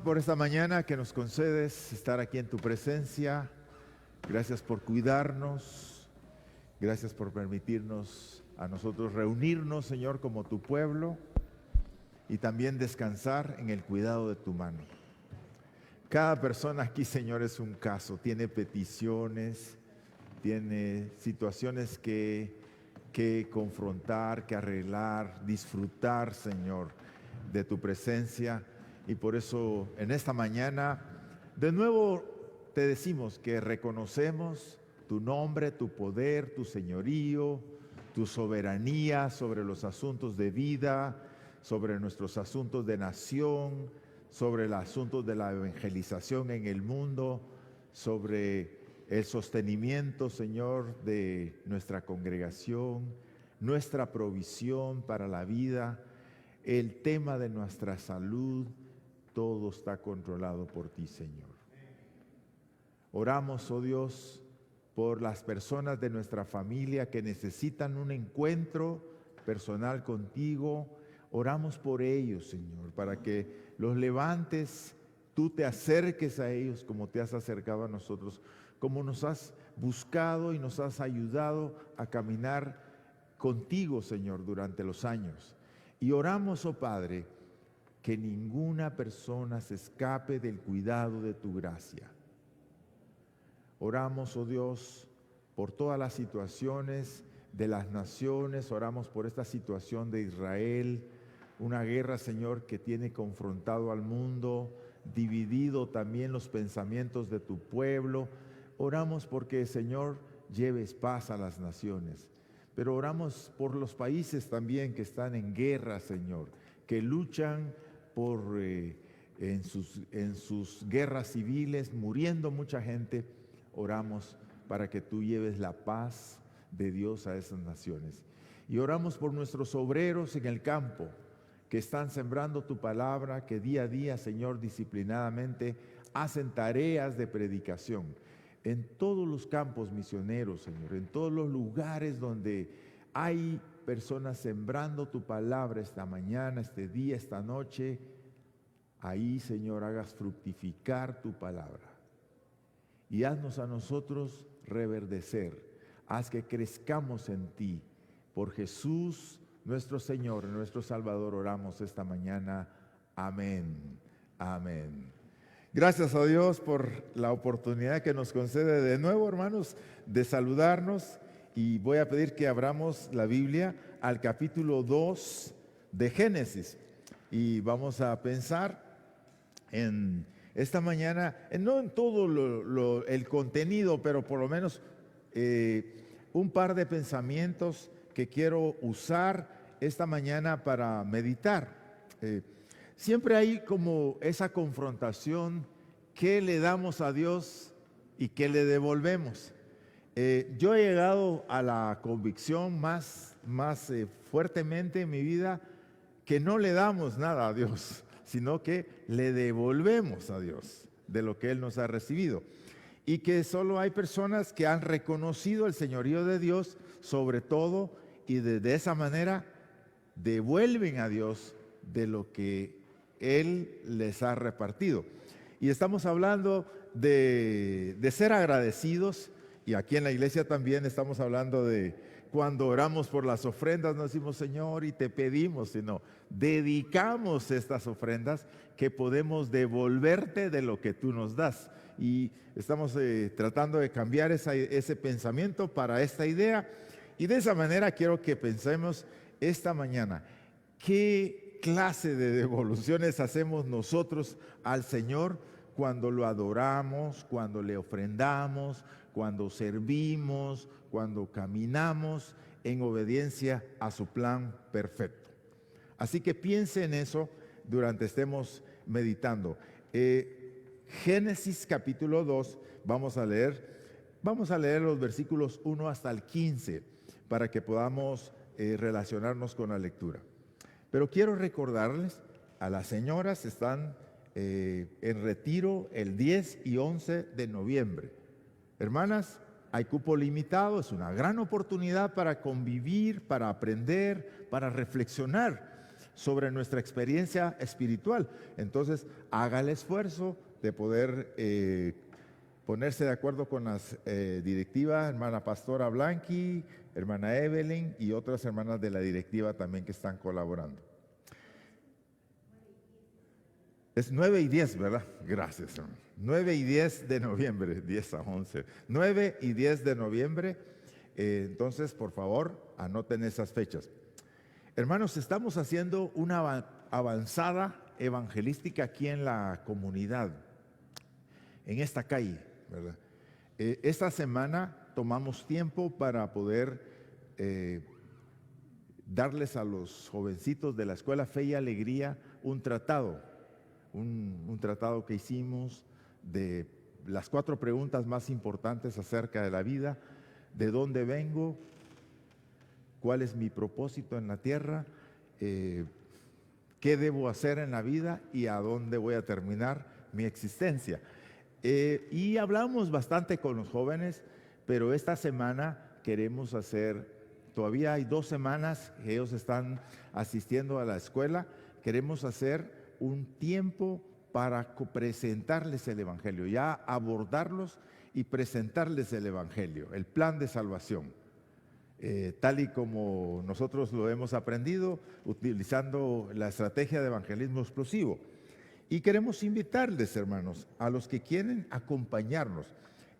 por esta mañana que nos concedes estar aquí en tu presencia. Gracias por cuidarnos. Gracias por permitirnos a nosotros reunirnos, Señor, como tu pueblo y también descansar en el cuidado de tu mano. Cada persona aquí, Señor, es un caso. Tiene peticiones, tiene situaciones que confrontar, que arreglar, disfrutar, Señor, de tu presencia. Y por eso en esta mañana de nuevo te decimos que reconocemos tu nombre, tu poder, tu señorío, tu soberanía sobre los asuntos de vida, sobre nuestros asuntos de nación, sobre el asunto de la evangelización en el mundo, sobre el sostenimiento, Señor, de nuestra congregación, nuestra provisión para la vida, el tema de nuestra salud. Todo está controlado por ti, Señor. Oramos, oh Dios, por las personas de nuestra familia que necesitan un encuentro personal contigo. Oramos por ellos, Señor, para que los levantes, tú te acerques a ellos como te has acercado a nosotros, como nos has buscado y nos has ayudado a caminar contigo, Señor, durante los años. Y oramos, oh Padre, que ninguna persona se escape del cuidado de tu gracia. Oramos, oh Dios, por todas las situaciones de las naciones. Oramos por esta situación de Israel, una guerra, Señor, que tiene confrontado al mundo, dividido también los pensamientos de tu pueblo. Oramos porque, Señor, lleves paz a las naciones. Pero oramos por los países también que están en guerra, Señor, que luchan en sus guerras civiles, muriendo mucha gente. Oramos para que tú lleves la paz de Dios a esas naciones. Y oramos por nuestros obreros en el campo, que están sembrando tu palabra, que día a día, Señor, disciplinadamente hacen tareas de predicación. En todos los campos misioneros, Señor, en todos los lugares donde hay personas sembrando tu palabra esta mañana, este día, esta noche, ahí, Señor, hagas fructificar tu palabra. Y haznos a nosotros reverdecer, haz que crezcamos en ti. Por Jesús, nuestro Señor, nuestro Salvador, oramos esta mañana. Amén. Amén. Gracias a Dios por la oportunidad que nos concede de nuevo, hermanos, de saludarnos. Y voy a pedir que abramos la Biblia al capítulo 2 de Génesis. Y vamos a pensar en esta mañana, no en todo el contenido, pero por lo menos un par de pensamientos que quiero usar esta mañana para meditar. Siempre hay como esa confrontación, ¿qué le damos a Dios y qué le devolvemos? Yo he llegado a la convicción más fuertemente en mi vida que no le damos nada a Dios, sino que le devolvemos a Dios de lo que Él nos ha recibido. Y que solo hay personas que han reconocido el señorío de Dios sobre todo y de esa manera devuelven a Dios de lo que Él les ha repartido. Y estamos hablando de ser agradecidos, y aquí en la iglesia también estamos hablando de cuando oramos por las ofrendas, no decimos Señor y te pedimos, sino dedicamos estas ofrendas que podemos devolverte de lo que tú nos das. Y estamos tratando de cambiar ese pensamiento para esta idea. Y de esa manera quiero que pensemos esta mañana, ¿qué clase de devoluciones hacemos nosotros al Señor cuando lo adoramos, cuando le ofrendamos, cuando servimos, cuando caminamos en obediencia a su plan perfecto? Así que piense en eso durante estemos meditando. Génesis capítulo 2, vamos a leer los versículos 1 hasta el 15 para que podamos relacionarnos con la lectura. Pero quiero recordarles, a las señoras están en retiro el 10 y 11 de noviembre. Hermanas, hay cupo limitado, es una gran oportunidad para convivir, para aprender, para reflexionar sobre nuestra experiencia espiritual. Entonces, haga el esfuerzo de poder ponerse de acuerdo con las directivas, hermana Pastora Blanqui, hermana Evelyn y otras hermanas de la directiva también que están colaborando. Es 9 y 10, ¿verdad? Gracias, hermano. 9 y 10 de noviembre, 10 a 11. 9 y 10 de noviembre. Entonces, por favor, anoten esas fechas. Hermanos, estamos haciendo una avanzada evangelística aquí en la comunidad, en esta calle, ¿verdad? Esta semana tomamos tiempo para poder darles a los jovencitos de la Escuela Fe y Alegría un tratado. Un tratado que hicimos de las 4 preguntas más importantes acerca de la vida: de dónde vengo, cuál es mi propósito en la tierra, qué debo hacer en la vida y a dónde voy a terminar mi existencia. Y hablamos bastante con los jóvenes, pero esta semana queremos hacer, todavía hay 2 semanas que ellos están asistiendo a la escuela, queremos hacer un tiempo para presentarles el Evangelio, ya abordarlos y presentarles el Evangelio, el plan de salvación, tal y como nosotros lo hemos aprendido utilizando la estrategia de evangelismo explosivo. Y queremos invitarles, hermanos, a los que quieren acompañarnos.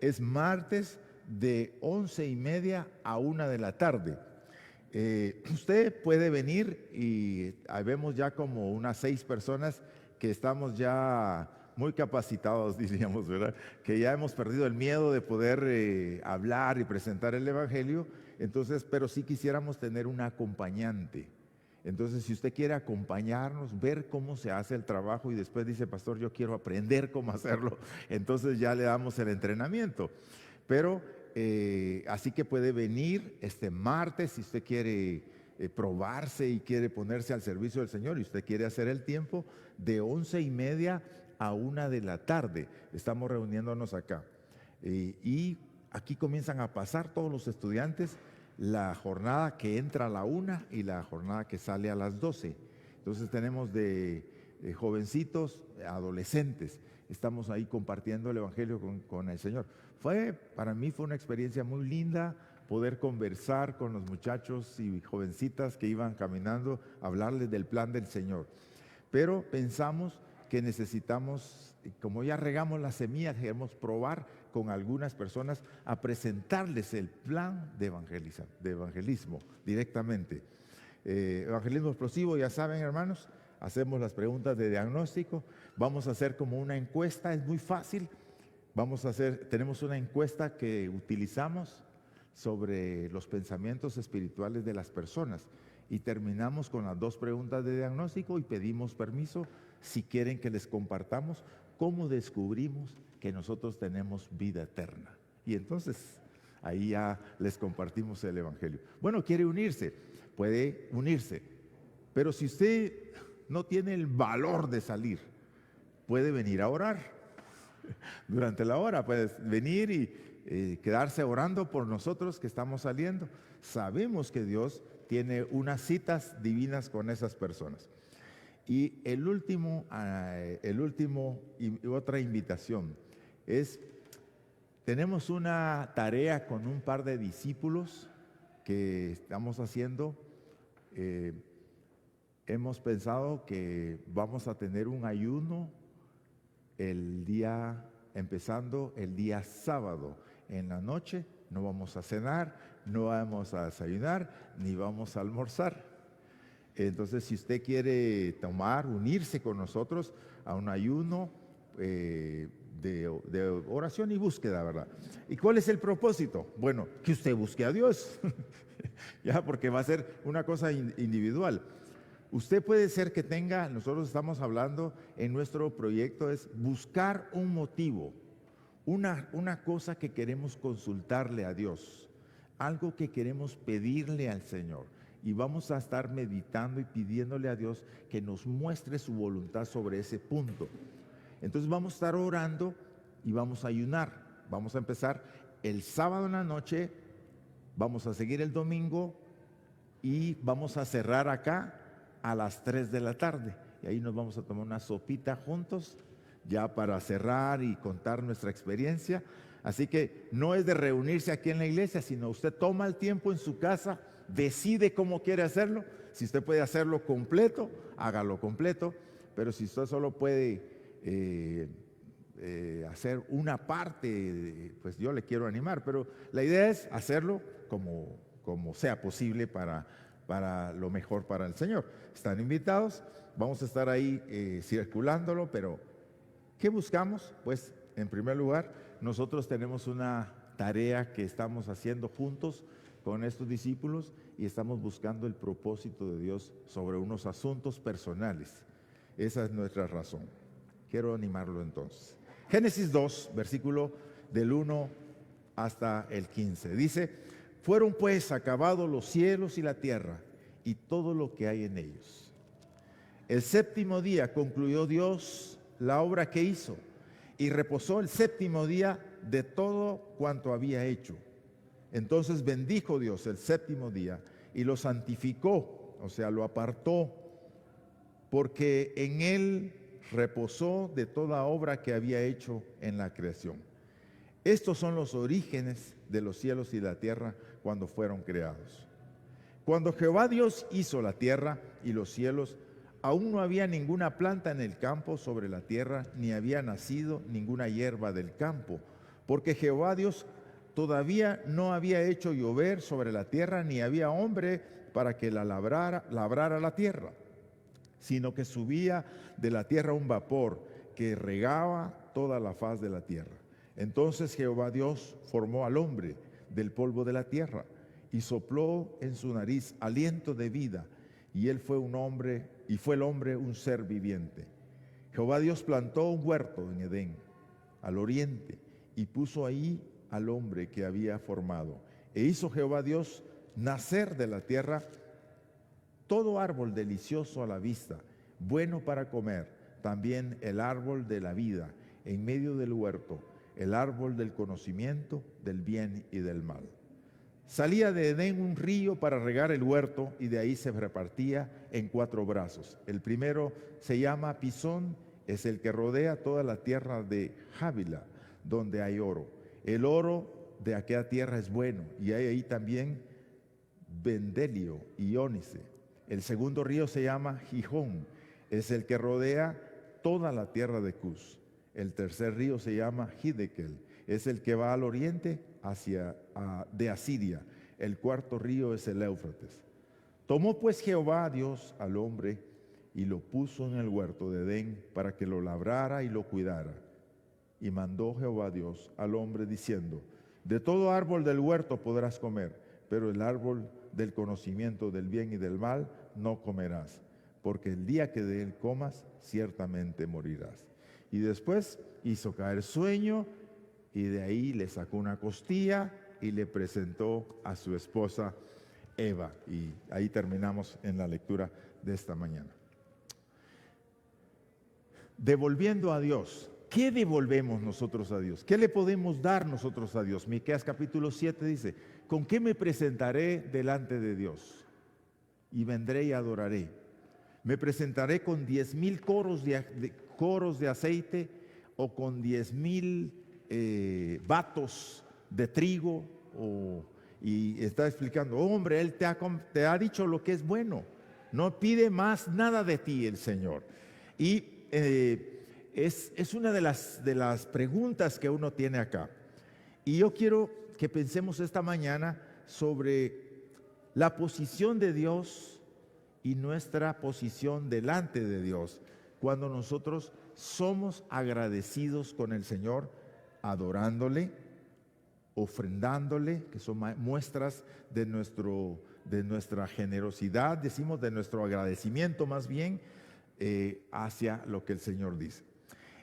Es martes de 11:30 a 1 de la tarde. Usted puede venir y vemos ya como unas 6 personas que estamos ya muy capacitados, diríamos, ¿verdad? Que ya hemos perdido el miedo de poder hablar y presentar el Evangelio. Entonces, pero sí quisiéramos tener un acompañante. Entonces, si usted quiere acompañarnos, ver cómo se hace el trabajo y después dice, pastor, yo quiero aprender cómo hacerlo, entonces ya le damos el entrenamiento. Pero así que puede venir este martes si usted quiere probarse y quiere ponerse al servicio del Señor y usted quiere hacer el tiempo de 11:30 a 1 de la tarde. Estamos reuniéndonos acá. Y aquí comienzan a pasar todos los estudiantes la jornada que entra a la 1 y la jornada que sale a las 12. Entonces tenemos de jovencitos, adolescentes. Estamos ahí compartiendo el Evangelio con el Señor. Para mí fue una experiencia muy linda poder conversar con los muchachos y jovencitas que iban caminando, hablarles del plan del Señor. Pero pensamos que necesitamos, como ya regamos la semilla, queremos probar con algunas personas a presentarles el plan de evangelismo directamente. Evangelismo explosivo, ya saben, hermanos, hacemos las preguntas de diagnóstico, vamos a hacer como una encuesta, es muy fácil. Tenemos una encuesta que utilizamos sobre los pensamientos espirituales de las personas y terminamos con las 2 preguntas de diagnóstico y pedimos permiso si quieren que les compartamos cómo descubrimos que nosotros tenemos vida eterna. Y entonces ahí ya les compartimos el Evangelio. Bueno, quiere unirse, puede unirse, pero si usted no tiene el valor de salir, puede venir a orar. Durante la hora puedes venir y quedarse orando por nosotros que estamos saliendo. Sabemos que Dios tiene unas citas divinas con esas personas. Y el último y otra invitación es, tenemos una tarea con un par de discípulos que estamos haciendo. Hemos pensado que vamos a tener un ayuno empezando el día sábado en la noche. No vamos a cenar, no vamos a desayunar, ni vamos a almorzar. Entonces, si usted quiere unirse con nosotros a un ayuno de oración y búsqueda, ¿verdad? ¿Y cuál es el propósito? Bueno, que usted busque a Dios, ya, porque va a ser una cosa individual. Usted puede ser que nosotros estamos hablando en nuestro proyecto, es buscar un motivo, una cosa que queremos consultarle a Dios, algo que queremos pedirle al Señor. Y vamos a estar meditando y pidiéndole a Dios que nos muestre su voluntad sobre ese punto. Entonces vamos a estar orando y vamos a ayunar. Vamos a empezar el sábado en la noche, vamos a seguir el domingo y vamos a cerrar acá a las 3 de la tarde. Y ahí nos vamos a tomar una sopita juntos, ya para cerrar y contar nuestra experiencia. Así que no es de reunirse aquí en la iglesia, sino usted toma el tiempo en su casa, decide cómo quiere hacerlo. Si usted puede hacerlo completo, hágalo completo. Pero si usted solo puede hacer una parte, pues yo le quiero animar. Pero la idea es hacerlo como sea posible para lo mejor para el Señor. Están invitados, vamos a estar ahí circulándolo, pero ¿qué buscamos? Pues en primer lugar, nosotros tenemos una tarea que estamos haciendo juntos con estos discípulos y estamos buscando el propósito de Dios sobre unos asuntos personales. Esa es nuestra razón. Quiero animarlo entonces. Génesis 2, versículo del 1 hasta el 15. Dice: fueron pues acabados los cielos y la tierra y todo lo que hay en ellos. El séptimo día concluyó Dios la obra que hizo y reposó el séptimo día de todo cuanto había hecho. Entonces bendijo Dios el séptimo día y lo santificó, o sea, lo apartó, porque en él reposó de toda obra que había hecho en la creación. Estos son los orígenes de los cielos y la tierra cuando fueron creados. Cuando Jehová Dios hizo la tierra y los cielos, aún no había ninguna planta en el campo sobre la tierra, ni había nacido ninguna hierba del campo, porque Jehová Dios todavía no había hecho llover sobre la tierra, ni había hombre para que la labrara la tierra, sino que subía de la tierra un vapor que regaba toda la faz de la tierra. Entonces Jehová Dios formó al hombre del polvo de la tierra y sopló en su nariz aliento de vida, y él fue un hombre, y fue el hombre un ser viviente. Jehová Dios plantó un huerto en Edén, al oriente, y puso ahí al hombre que había formado. E hizo Jehová Dios nacer de la tierra todo árbol delicioso a la vista, bueno para comer, también el árbol de la vida en medio del huerto, el árbol del conocimiento del bien y del mal. Salía de Edén un río para regar el huerto y de ahí se repartía en 4 brazos. El primero se llama Pisón, es el que rodea toda la tierra de Jávila, donde hay oro. El oro de aquella tierra es bueno y hay ahí también bendelio y ónice. El segundo río se llama Gijón, es el que rodea toda la tierra de Cus. El tercer río se llama Hiddekel, es el que va al oriente de Asiria. El cuarto río es el Éufrates. Tomó pues Jehová Dios al hombre y lo puso en el huerto de Edén para que lo labrara y lo cuidara. Y mandó Jehová Dios al hombre diciendo: de todo árbol del huerto podrás comer, pero el árbol del conocimiento del bien y del mal no comerás, porque el día que de él comas, ciertamente morirás. Y después hizo caer sueño, y de ahí le sacó una costilla y le presentó a su esposa Eva. Y ahí terminamos en la lectura de esta mañana. Devolviendo a Dios. ¿Qué devolvemos nosotros a Dios? ¿Qué le podemos dar nosotros a Dios? Miqueas capítulo 7 dice: ¿con qué me presentaré delante de Dios? Y vendré y adoraré. Me presentaré con 10,000 coros de aceite, o con 10,000 batos de trigo. Y está explicando: hombre, Él te ha dicho lo que es bueno. No pide más nada de ti el Señor. Y es una de las preguntas que uno tiene acá. Y yo quiero que pensemos esta mañana sobre la posición de Dios y nuestra posición delante de Dios cuando nosotros somos agradecidos con el Señor, adorándole, ofrendándole, que son muestras de nuestra generosidad, decimos, de nuestro agradecimiento más bien, hacia lo que el Señor dice.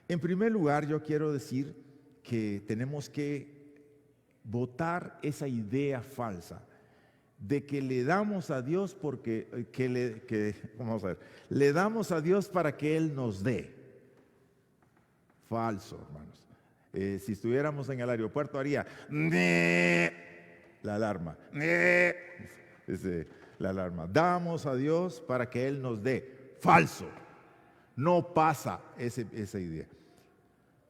En primer lugar, yo quiero decir que tenemos que botar esa idea falsa de que le damos a Dios vamos a ver, le damos a Dios para que Él nos dé. Falso, hermanos. Si estuviéramos en el aeropuerto haría la alarma. la alarma. Damos a Dios para que Él nos dé. Falso. No pasa esa idea.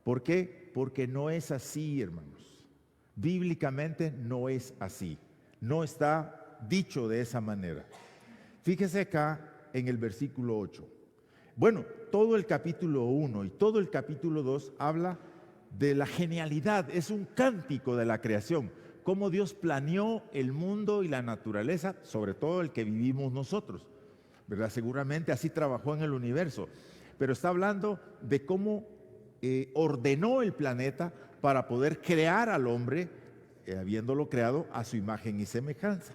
¿Por qué? Porque no es así, hermanos. Bíblicamente no es así. No está dicho de esa manera. Fíjese acá en el versículo 8. Bueno, todo el capítulo 1 y todo el capítulo 2 habla de la genialidad. Es un cántico de la creación. Cómo Dios planeó el mundo y la naturaleza, sobre todo el que vivimos nosotros, ¿verdad? Seguramente así trabajó en el universo. Pero está hablando de cómo ordenó el planeta para poder crear al hombre, habiéndolo creado a su imagen y semejanza.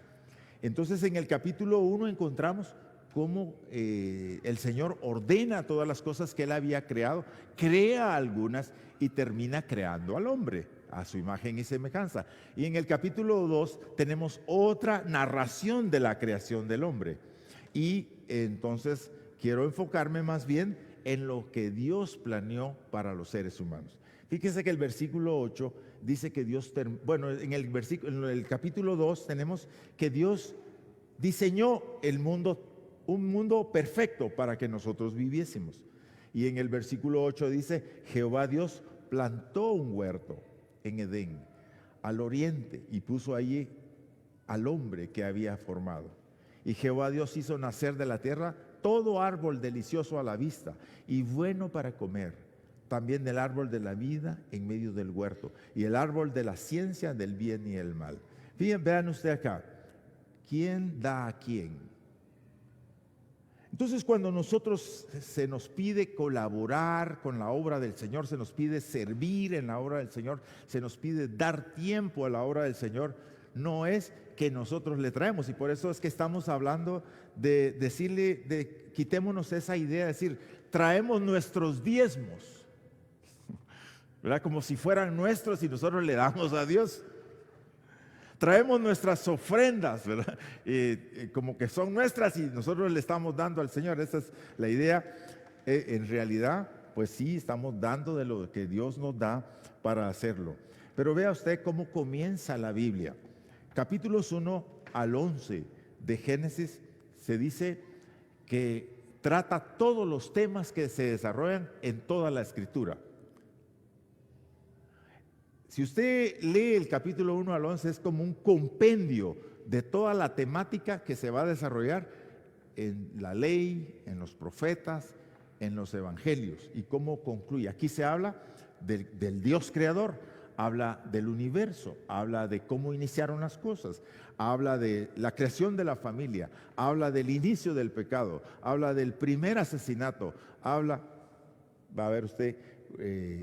Entonces en el capítulo 1 encontramos cómo el Señor ordena todas las cosas que Él había creado, crea algunas y termina creando al hombre a su imagen y semejanza. Y en el capítulo 2 tenemos otra narración de la creación del hombre. Y entonces quiero enfocarme más bien en lo que Dios planeó para los seres humanos. Fíjense que el versículo 8 dice que Dios, en el capítulo 2 tenemos que Dios diseñó el mundo, un mundo perfecto para que nosotros viviésemos. Y en el versículo 8 dice, Jehová Dios plantó un huerto en Edén, al oriente, y puso allí al hombre que había formado. Y Jehová Dios hizo nacer de la tierra todo árbol delicioso a la vista y bueno para comer, también el árbol de la vida en medio del huerto y el árbol de la ciencia del bien y el mal. Fíjense, vean usted acá, ¿quién da a quién? Entonces, cuando nosotros se nos pide colaborar con la obra del Señor, se nos pide servir en la obra del Señor, se nos pide dar tiempo a la obra del Señor, no es que nosotros le traemos. Y por eso es que estamos hablando de decirle, quitémonos esa idea de decir, traemos nuestros diezmos, ¿verdad? Como si fueran nuestros y nosotros le damos a Dios. Traemos nuestras ofrendas, ¿verdad? Como que son nuestras y nosotros le estamos dando al Señor. Esa es la idea. En realidad, pues sí, estamos dando de lo que Dios nos da para hacerlo. Pero vea usted cómo comienza la Biblia. Capítulos 1 al 11 de Génesis se dice que trata todos los temas que se desarrollan en toda la Escritura. Si usted lee el capítulo 1 al 11 es como un compendio de toda la temática que se va a desarrollar en la ley, en los profetas, en los evangelios. Y cómo concluye. Aquí se habla del Dios creador, habla del universo, habla de cómo iniciaron las cosas, habla de la creación de la familia, habla del inicio del pecado, habla del primer asesinato, va a ver usted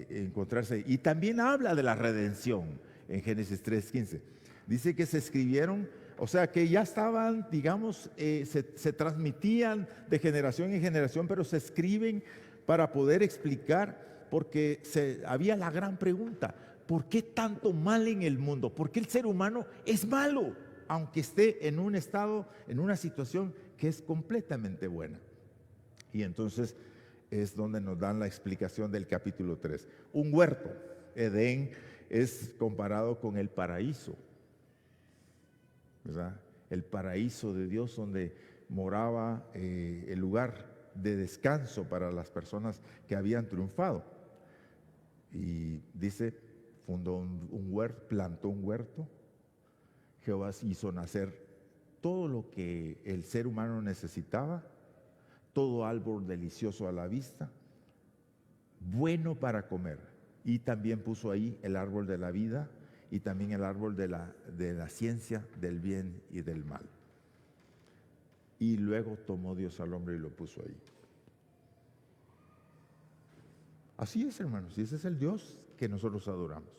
encontrarse, y también habla de la redención en Génesis 3:15. Dice que se escribieron, o sea que ya estaban, digamos, se transmitían de generación en generación, pero se escriben para poder explicar, porque había la gran pregunta: ¿por qué tanto mal en el mundo? ¿Por qué el ser humano es malo, aunque esté en un estado, en una situación que es completamente buena? Y entonces es donde nos dan la explicación del capítulo 3. Un huerto, Edén, es comparado con el paraíso, ¿verdad? El paraíso de Dios, donde moraba el lugar de descanso para las personas que habían triunfado. Y dice, fundó un huerto, plantó un huerto. Jehová hizo nacer todo lo que el ser humano necesitaba, todo árbol delicioso a la vista, bueno para comer. Y también puso ahí el árbol de la vida y también el árbol de la ciencia del bien y del mal. Y luego tomó Dios al hombre y lo puso ahí. Así es, hermanos, y ese es el Dios que nosotros adoramos.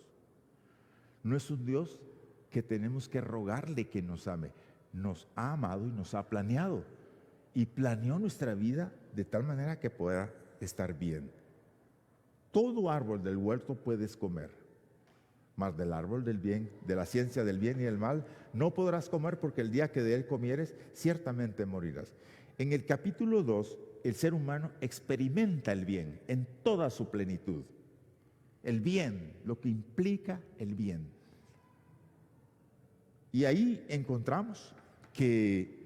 No es un Dios que tenemos que rogarle que nos ame. Nos ha amado y nos ha planeado. Y planeó nuestra vida de tal manera que pueda estar bien. Todo árbol del huerto puedes comer, mas del árbol del bien, de la ciencia del bien y del mal, no podrás comer, porque el día que de él comieres, ciertamente morirás. En el capítulo 2, el ser humano experimenta el bien en toda su plenitud. El bien, lo que implica el bien. Y ahí encontramos que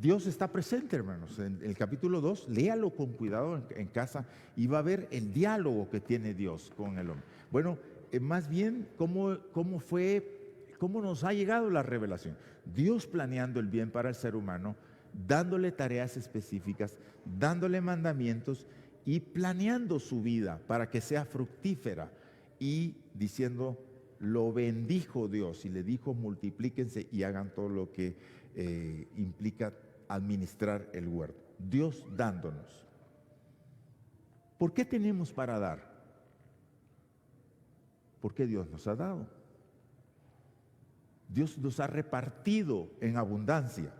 Dios está presente, hermanos. En el capítulo 2, léalo con cuidado en casa y va a ver el diálogo que tiene Dios con el hombre. Bueno, más bien, ¿cómo nos ha llegado la revelación? Dios planeando el bien para el ser humano, dándole tareas específicas, dándole mandamientos y planeando su vida para que sea fructífera y diciendo, lo bendijo Dios y le dijo, multiplíquense y hagan todo lo que implica administrar el huerto. Dios dándonos. ¿Por qué tenemos para dar? Porque Dios nos ha dado. Dios nos ha repartido en abundancia.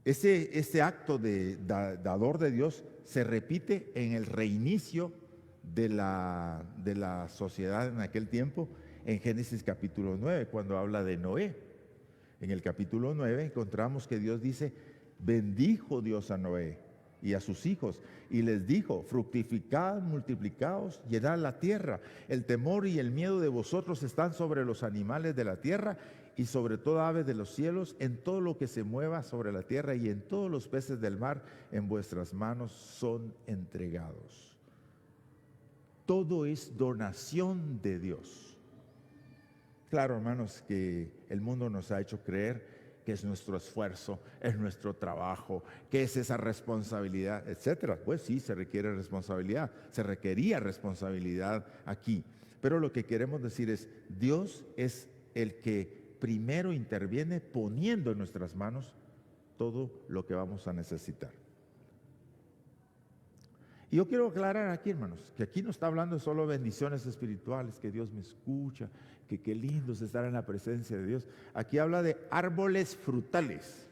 Ese acto de dador de Dios se repite en el reinicio de la sociedad en aquel tiempo, en Génesis capítulo 9, cuando habla de Noé. En el capítulo 9 encontramos que Dios dice, bendijo Dios a Noé y a sus hijos, y les dijo, fructificad, multiplicaos, llenad la tierra. El temor y el miedo de vosotros están sobre los animales de la tierra y sobre toda ave de los cielos, en todo lo que se mueva sobre la tierra y en todos los peces del mar, en vuestras manos son entregados. Todo es donación de Dios. Claro, hermanos, que el mundo nos ha hecho creer que es nuestro esfuerzo, es nuestro trabajo, que es esa responsabilidad, etcétera. Pues sí, se requiere responsabilidad, se requería responsabilidad aquí. Pero lo que queremos decir es, Dios es el que primero interviene poniendo en nuestras manos todo lo que vamos a necesitar. Y yo quiero aclarar aquí, hermanos, que aquí no está hablando de solo bendiciones espirituales, que Dios me escucha, que qué lindo es estar en la presencia de Dios. Aquí habla de árboles frutales.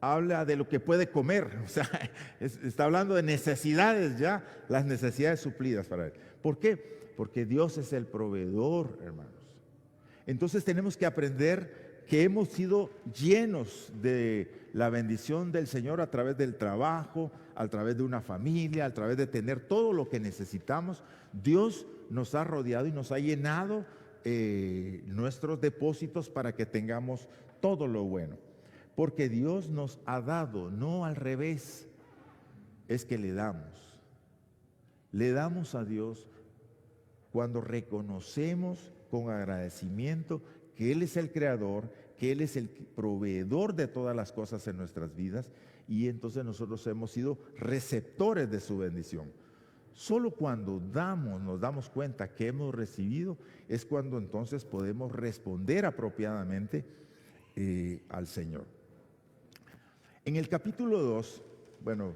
Habla de lo que puede comer. O sea, está hablando de necesidades ya, las necesidades suplidas para él. ¿Por qué? Porque Dios es el proveedor, hermanos. Entonces tenemos que aprender que hemos sido llenos de la bendición del Señor a través del trabajo, a través de una familia, a través de tener todo lo que necesitamos. Dios nos ha rodeado y nos ha llenado nuestros depósitos para que tengamos todo lo bueno. Porque Dios nos ha dado, no al revés, es que le damos. Le damos a Dios cuando reconocemos con agradecimiento que Él es el creador, que Él es el proveedor de todas las cosas en nuestras vidas, y entonces nosotros hemos sido receptores de su bendición. Solo cuando nos damos cuenta que hemos recibido, es cuando entonces podemos responder apropiadamente al Señor. En el capítulo 2, bueno,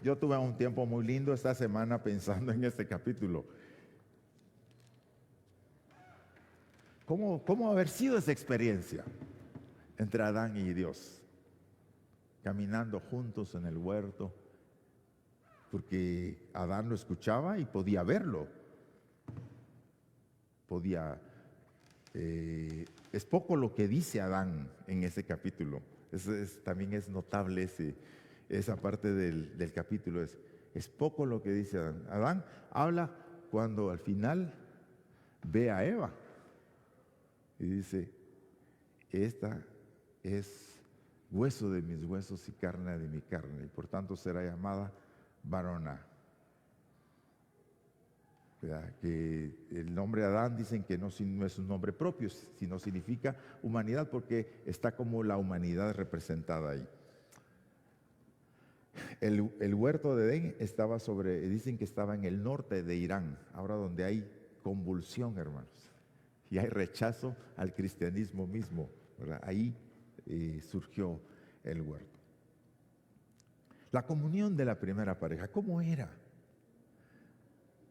yo tuve un tiempo muy lindo esta semana pensando en este capítulo. ¿Cómo haber sido esa experiencia entre Adán y Dios? Caminando juntos en el huerto, porque Adán lo escuchaba y podía verlo. Es poco lo que dice Adán en ese capítulo. También es notable esa parte del capítulo. Es poco lo que dice Adán. Adán habla cuando al final ve a Eva. Y dice, esta es hueso de mis huesos y carne de mi carne, y por tanto será llamada varona. Que el nombre Adán dicen que no es un nombre propio, sino significa humanidad, porque está como la humanidad representada ahí. El huerto de Edén dicen que estaba en el norte de Irán, ahora donde hay convulsión, hermanos. Y hay rechazo al cristianismo mismo, ¿verdad? Ahí surgió el huerto. La comunión de la primera pareja, ¿cómo era?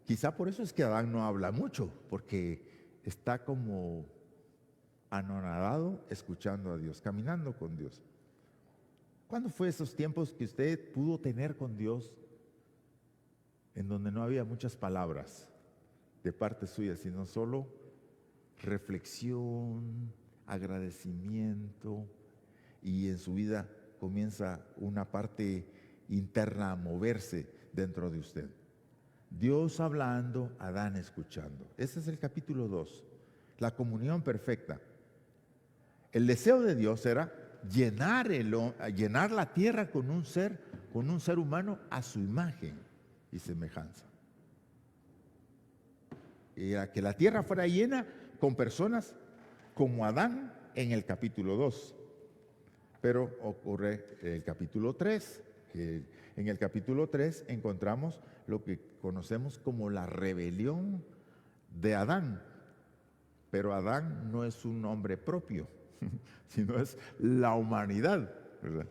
Quizá por eso es que Adán no habla mucho, porque está como anonadado escuchando a Dios, caminando con Dios. ¿Cuándo fue esos tiempos que usted pudo tener con Dios en donde no había muchas palabras de parte suya, sino solo reflexión, agradecimiento, y en su vida comienza una parte interna a moverse dentro de usted? Dios hablando, Adán escuchando. Ese es el capítulo 2, la comunión perfecta. El deseo de Dios era llenar la tierra con un ser humano a su imagen y semejanza. Era que la tierra fuera llena con personas como Adán en el capítulo 2. Pero ocurre el capítulo 3. En el capítulo 3 encontramos lo que conocemos como la rebelión de Adán. Pero Adán no es un nombre propio, sino es la humanidad, ¿verdad?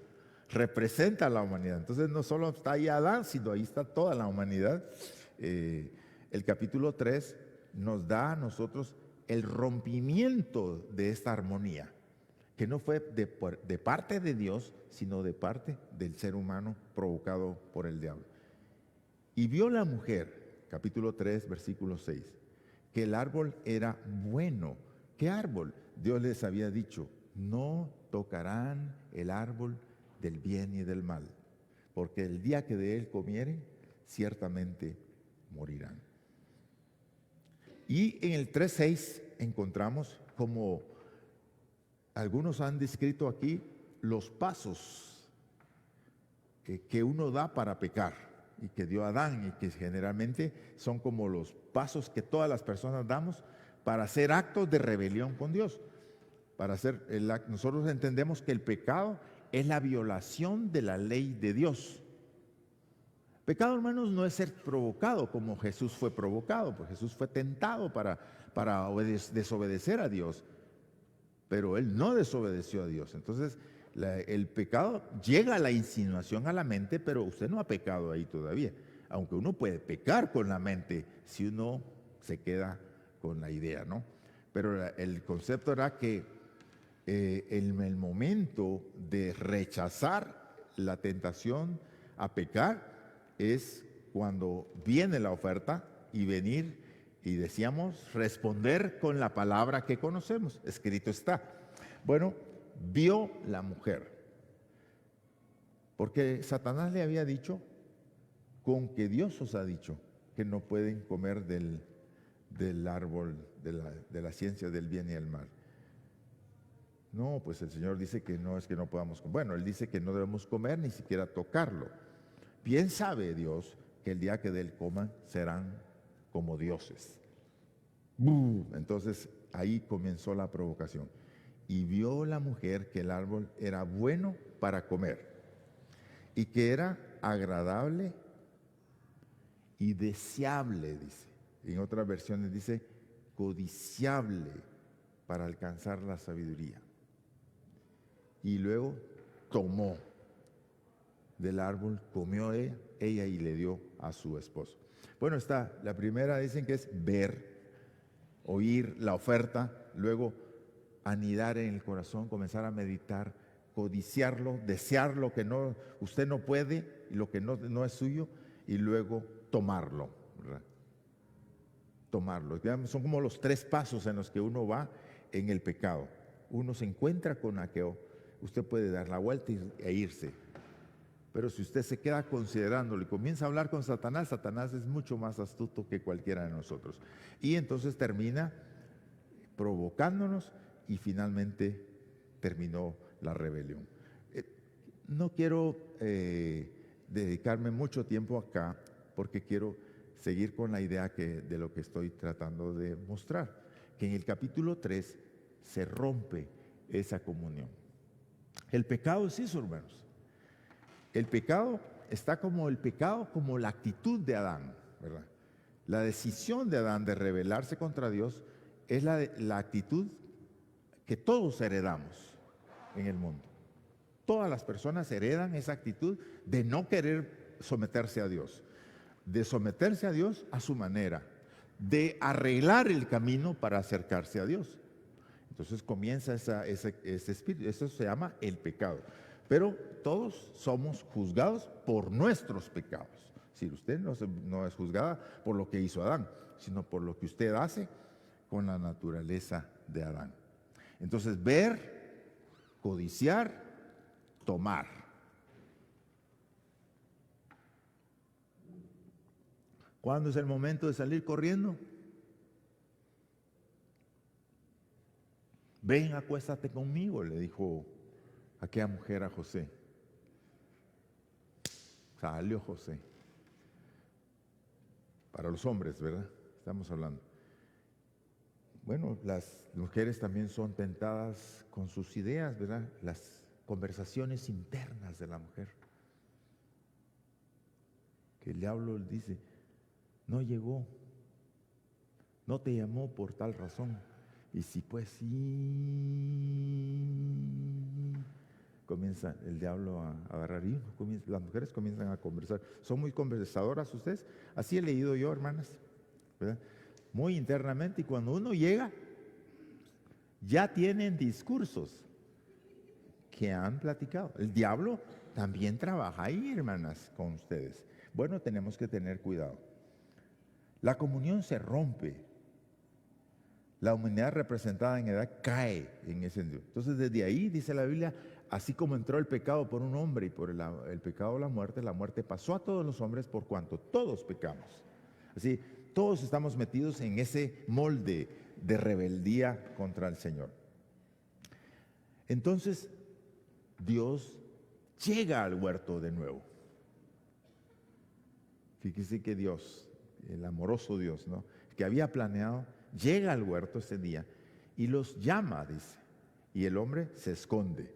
Representa a la humanidad. Entonces no solo está ahí Adán, sino ahí está toda la humanidad. El capítulo 3 nos da a nosotros el rompimiento de esta armonía, que no fue de parte de Dios, sino de parte del ser humano provocado por el diablo. Y vio la mujer, capítulo 3, versículo 6, que el árbol era bueno. ¿Qué árbol? Dios les había dicho, no tocarán el árbol del bien y del mal, porque el día que de él comieren, ciertamente morirán. Y en el 3:6 encontramos, como algunos han descrito aquí, los pasos que uno da para pecar y que dio Adán, y que generalmente son como los pasos que todas las personas damos para hacer actos de rebelión con Dios. Nosotros entendemos que el pecado es la violación de la ley de Dios. Pecado, hermanos, no es ser provocado como Jesús fue provocado, pues Jesús fue tentado para desobedecer a Dios, pero él no desobedeció a Dios. Entonces, el pecado llega a la insinuación a la mente, pero usted no ha pecado ahí todavía, aunque uno puede pecar con la mente si uno se queda con la idea, ¿no? Pero el concepto era que en el momento de rechazar la tentación a pecar es cuando viene la oferta y venir, y decíamos, responder con la palabra que conocemos, escrito está. Bueno, vio la mujer, porque Satanás le había dicho, con que Dios os ha dicho que no pueden comer del árbol de la ciencia del bien y el mal. No, pues el Señor dice que no es que no podamos comer. Bueno, Él dice que no debemos comer ni siquiera tocarlo. Bien sabe Dios que el día que de él coman serán como dioses. Entonces ahí comenzó la provocación. Y vio la mujer que el árbol era bueno para comer y que era agradable y deseable, dice. En otras versiones dice codiciable para alcanzar la sabiduría. Y luego tomó del árbol, comió ella y le dio a su esposo. Bueno, la primera dicen que es ver, oír la oferta, luego anidar en el corazón, comenzar a meditar, codiciarlo, desear lo que usted no puede y lo que no es suyo, y luego tomarlo, ¿verdad? Tomarlo. Son como los 3 pasos en los que uno va en el pecado. Uno se encuentra con aquello, usted puede dar la vuelta e irse. Pero si usted se queda considerándolo y comienza a hablar con Satanás, Satanás es mucho más astuto que cualquiera de nosotros. Y entonces termina provocándonos y finalmente terminó la rebelión. No quiero dedicarme mucho tiempo acá porque quiero seguir con la idea de lo que estoy tratando de mostrar, que en el capítulo 3 se rompe esa comunión. El pecado es eso, hermanos. El pecado está como la actitud de Adán, ¿verdad? La decisión de Adán de rebelarse contra Dios es la actitud que todos heredamos en el mundo. Todas las personas heredan esa actitud de no querer someterse a Dios, de someterse a Dios a su manera, de arreglar el camino para acercarse a Dios. Entonces comienza ese espíritu, eso se llama el pecado. Pero todos somos juzgados por nuestros pecados. Si usted no es juzgada por lo que hizo Adán, sino por lo que usted hace con la naturaleza de Adán. Entonces, ver, codiciar, tomar. ¿Cuándo es el momento de salir corriendo? Ven, acuéstate conmigo, le dijo aquella mujer a José. Salió José. Para los hombres, ¿verdad? Estamos hablando. Bueno, las mujeres también son tentadas con sus ideas, ¿verdad? Las conversaciones internas de la mujer. Que el diablo dice, no llegó, no te llamó por tal razón. Y si pues sí, comienza el diablo a agarrar y las mujeres comienzan a conversar. ¿Son muy conversadoras ustedes? Así he leído yo, hermanas, ¿verdad? Muy internamente, y cuando uno llega, ya tienen discursos que han platicado. El diablo también trabaja ahí, hermanas, con ustedes. Bueno, tenemos que tener cuidado. La comunión se rompe. La humanidad representada en edad cae en ese sentido. Entonces, desde ahí, dice la Biblia, así como entró el pecado por un hombre y por el pecado la muerte pasó a todos los hombres por cuanto todos pecamos. Así, todos estamos metidos en ese molde de rebeldía contra el Señor. Entonces, Dios llega al huerto de nuevo. Fíjese que Dios, el amoroso Dios, ¿no?, que había planeado, llega al huerto ese día y los llama, dice, y el hombre se esconde.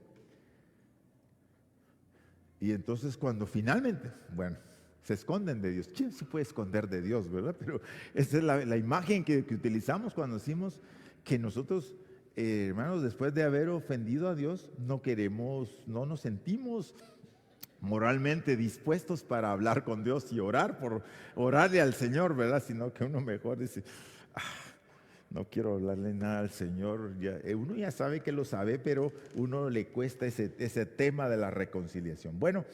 Y entonces cuando finalmente, bueno, se esconden de Dios. ¿Quién se puede esconder de Dios, verdad? Pero esa es la imagen que utilizamos cuando decimos que nosotros, hermanos, después de haber ofendido a Dios, no queremos, no nos sentimos moralmente dispuestos para hablar con Dios y orar por orarle al Señor, ¿verdad? Sino que uno mejor dice, no quiero hablarle nada al Señor. Uno ya sabe que lo sabe, pero uno le cuesta ese tema de la reconciliación. Bueno,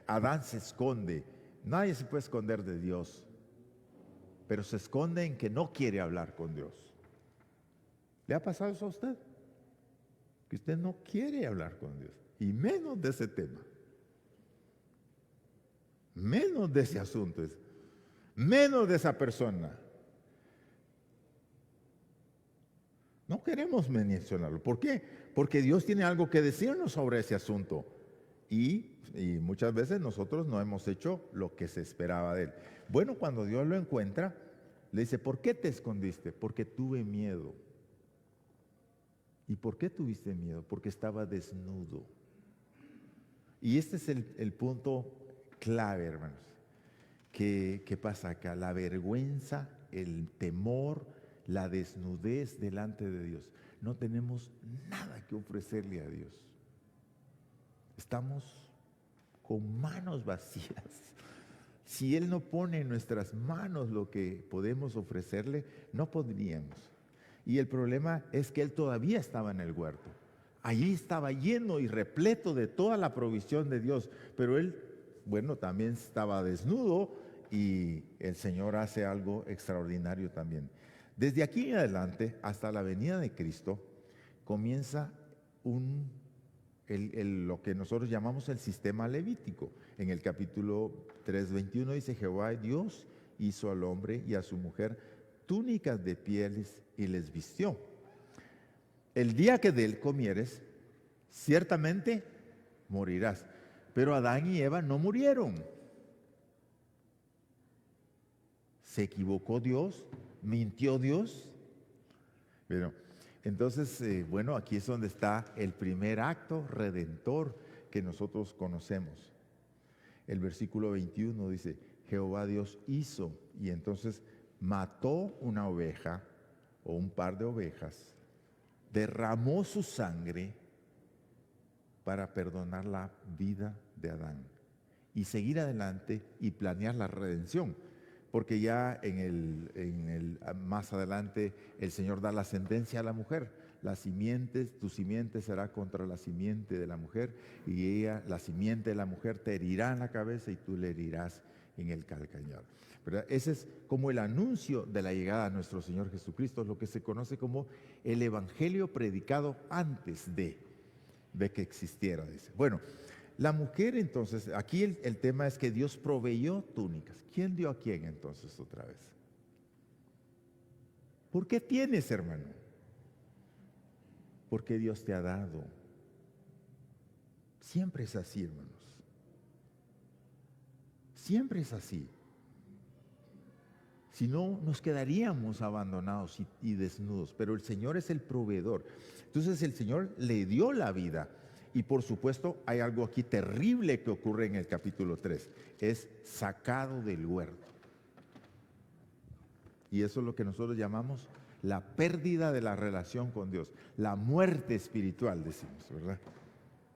Adán se esconde. Nadie se puede esconder de Dios, pero se esconde en que no quiere hablar con Dios. ¿Le ha pasado eso a usted? Que usted no quiere hablar con Dios, y menos de ese tema. Menos de ese asunto, menos de esa persona. No queremos mencionarlo. ¿Por qué? Porque Dios tiene algo que decirnos sobre ese asunto. Y muchas veces nosotros no hemos hecho lo que se esperaba de él. Bueno, cuando Dios lo encuentra, le dice, ¿por qué te escondiste? Porque tuve miedo. ¿Y por qué tuviste miedo? Porque estaba desnudo. Y este es el punto clave, hermanos. ¿Qué pasa acá? La vergüenza, el temor, la desnudez delante de Dios. No tenemos nada que ofrecerle a Dios. Estamos con manos vacías. Si Él no pone en nuestras manos lo que podemos ofrecerle, no podríamos. Y el problema es que Él todavía estaba en el huerto. Allí estaba lleno y repleto de toda la provisión de Dios, pero Él, bueno, también estaba desnudo, y el Señor hace algo extraordinario también. Desde aquí en adelante, hasta la venida de Cristo, comienza lo que nosotros llamamos el sistema levítico. En el capítulo 3:21 dice, Jehová Dios hizo al hombre y a su mujer túnicas de pieles y les vistió. El día que de él comieres, ciertamente morirás. Pero Adán y Eva no murieron. ¿Se equivocó Dios? ¿Mintió Dios? Pero, entonces, bueno, aquí es donde está el primer acto redentor que nosotros conocemos. El versículo 21 dice, Jehová Dios hizo, y entonces mató una oveja o un par de ovejas, derramó su sangre para perdonar la vida de Adán y seguir adelante y planear la redención. Porque ya más adelante el Señor da la sentencia a la mujer. Tu simiente será contra la simiente de la mujer, y la simiente de la mujer te herirá en la cabeza y tú le herirás en el calcañar. ¿Verdad? Ese es como el anuncio de la llegada a nuestro Señor Jesucristo, lo que se conoce como el evangelio predicado antes de que existiera, dice. Bueno, la mujer entonces, aquí el tema es que Dios proveyó túnicas. ¿Quién dio a quién entonces otra vez? ¿Por qué tienes, hermano? Porque Dios te ha dado. Siempre es así, hermanos. Siempre es así. Si no, nos quedaríamos abandonados y desnudos, pero el Señor es el proveedor. Entonces el Señor le dio la vida. Y por supuesto hay algo aquí terrible que ocurre en el capítulo 3. Es sacado del huerto. Y eso es lo que nosotros llamamos la pérdida de la relación con Dios. La muerte espiritual, decimos, ¿verdad?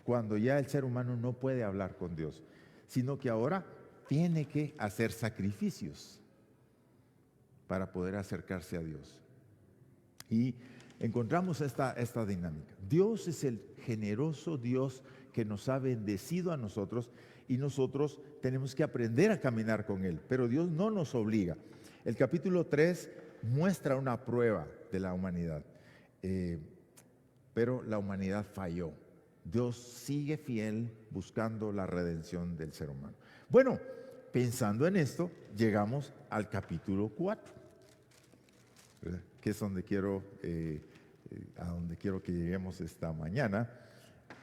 Cuando ya el ser humano no puede hablar con Dios, sino que ahora tiene que hacer sacrificios para poder acercarse a Dios. Y encontramos esta dinámica. Dios es el generoso Dios que nos ha bendecido a nosotros y nosotros tenemos que aprender a caminar con Él, pero Dios no nos obliga. El capítulo 3 muestra una prueba de la humanidad, pero la humanidad falló. Dios sigue fiel buscando la redención del ser humano. Bueno, pensando en esto, llegamos al capítulo 4, ¿verdad? Que es donde a donde quiero que lleguemos esta mañana.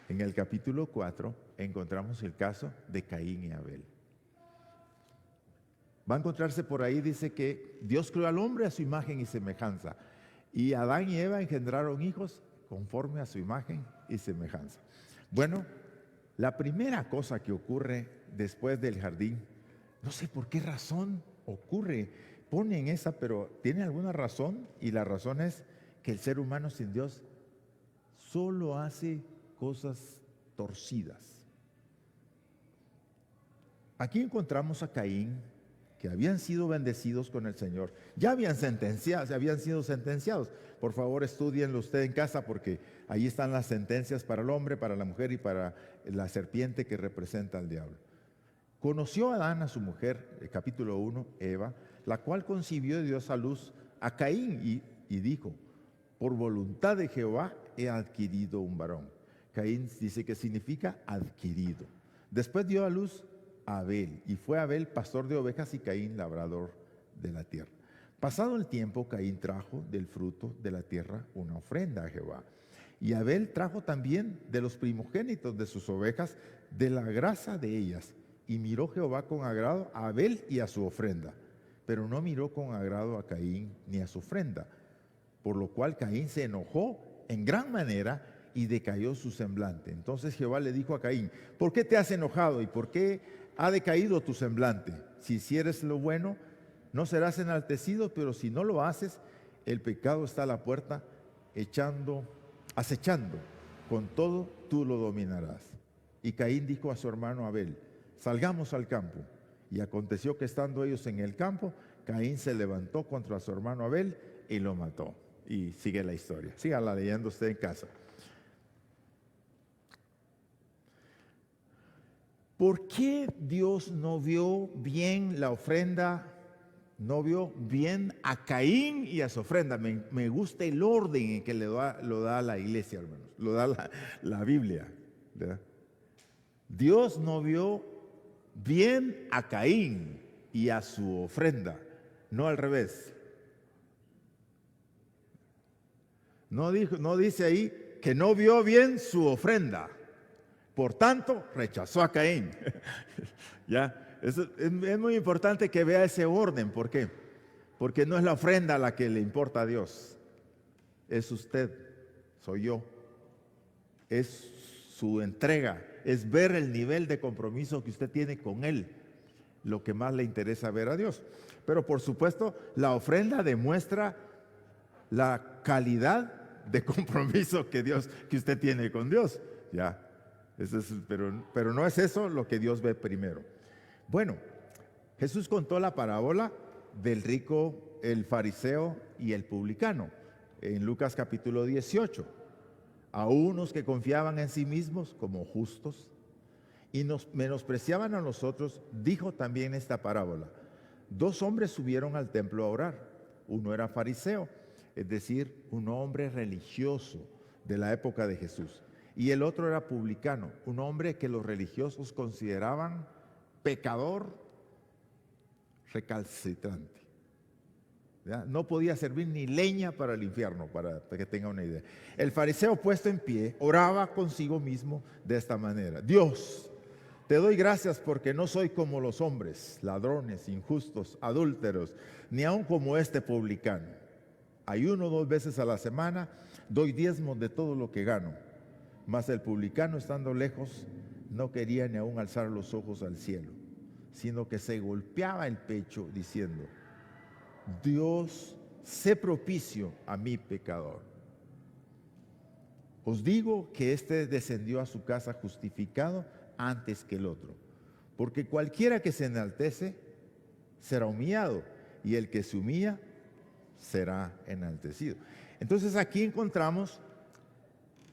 En el capítulo 4 encontramos el caso de Caín y Abel. Va a encontrarse por ahí, dice que Dios creó al hombre a su imagen y semejanza, y Adán y Eva engendraron hijos conforme a su imagen y semejanza. Bueno, la primera cosa que ocurre después del jardín, no sé por qué razón ocurre, ponen esa, pero tiene alguna razón, y la razón es que el ser humano sin Dios solo hace cosas torcidas. Aquí encontramos a Caín, que habían sido bendecidos con el Señor, ya habían sido sentenciados. Por favor, estudienlo usted en casa, porque ahí están las sentencias para el hombre, para la mujer y para la serpiente que representa al diablo. Conoció Adán a su mujer, capítulo 1, Eva, la cual concibió de Dios a luz a Caín y dijo: por voluntad de Jehová he adquirido un varón. Caín dice que significa adquirido. Después dio a luz a Abel, y fue Abel pastor de ovejas y Caín labrador de la tierra. Pasado el tiempo, Caín trajo del fruto de la tierra una ofrenda a Jehová. Y Abel trajo también de los primogénitos de sus ovejas, de la grasa de ellas. Y miró Jehová con agrado a Abel y a su ofrenda, pero no miró con agrado a Caín ni a su ofrenda. Por lo cual Caín se enojó en gran manera y decayó su semblante. Entonces Jehová le dijo a Caín: ¿por qué te has enojado y por qué ha decaído tu semblante? Si hicieres lo bueno, no serás enaltecido, pero si no lo haces, el pecado está a la puerta, acechando. Con todo, tú lo dominarás. Y Caín dijo a su hermano Abel: salgamos al campo. Y aconteció que estando ellos en el campo, Caín se levantó contra su hermano Abel y lo mató. Y sigue la historia. Sígala leyendo usted en casa. ¿Por qué Dios no vio bien la ofrenda? No vio bien a Caín y a su ofrenda. Me gusta el orden en que lo da la iglesia, hermanos. Lo da la Biblia, ¿verdad? Dios no vio bien a Caín y a su ofrenda, no al revés. No dice ahí que no vio bien su ofrenda, por tanto rechazó a Caín. ¿Ya? Es muy importante que vea ese orden. ¿Por qué? Porque no es la ofrenda la que le importa a Dios, es usted, soy yo, es su entrega, es ver el nivel de compromiso que usted tiene con Él, lo que más le interesa ver a Dios. Pero por supuesto, la ofrenda demuestra la calidad de compromiso que usted tiene con Dios. Ya, pero no es eso lo que Dios ve primero. Bueno, Jesús contó la parábola del rico, el fariseo y el publicano en Lucas capítulo 18. A unos que confiaban en sí mismos como justos y nos menospreciaban a nosotros, dijo también esta parábola: 2 hombres subieron al templo a orar. Uno era fariseo, es decir, un hombre religioso de la época de Jesús, y el otro era publicano, un hombre que los religiosos consideraban pecador recalcitrante. ¿ya? No podía servir ni leña para el infierno, para que tenga una idea. El fariseo puesto en pie oraba consigo mismo de esta manera: Dios, te doy gracias porque no soy como los hombres, ladrones, injustos, adúlteros, ni aun como este publicano. Ayuno 2 veces a la semana, doy diezmos de todo lo que gano. Mas el publicano, estando lejos, no quería ni aun alzar los ojos al cielo, sino que se golpeaba el pecho diciendo: Dios, sé propicio a mi pecador. Os digo que éste descendió a su casa justificado antes que el otro, porque cualquiera que se enaltece será humillado, y el que se humilla será enaltecido. Entonces aquí encontramos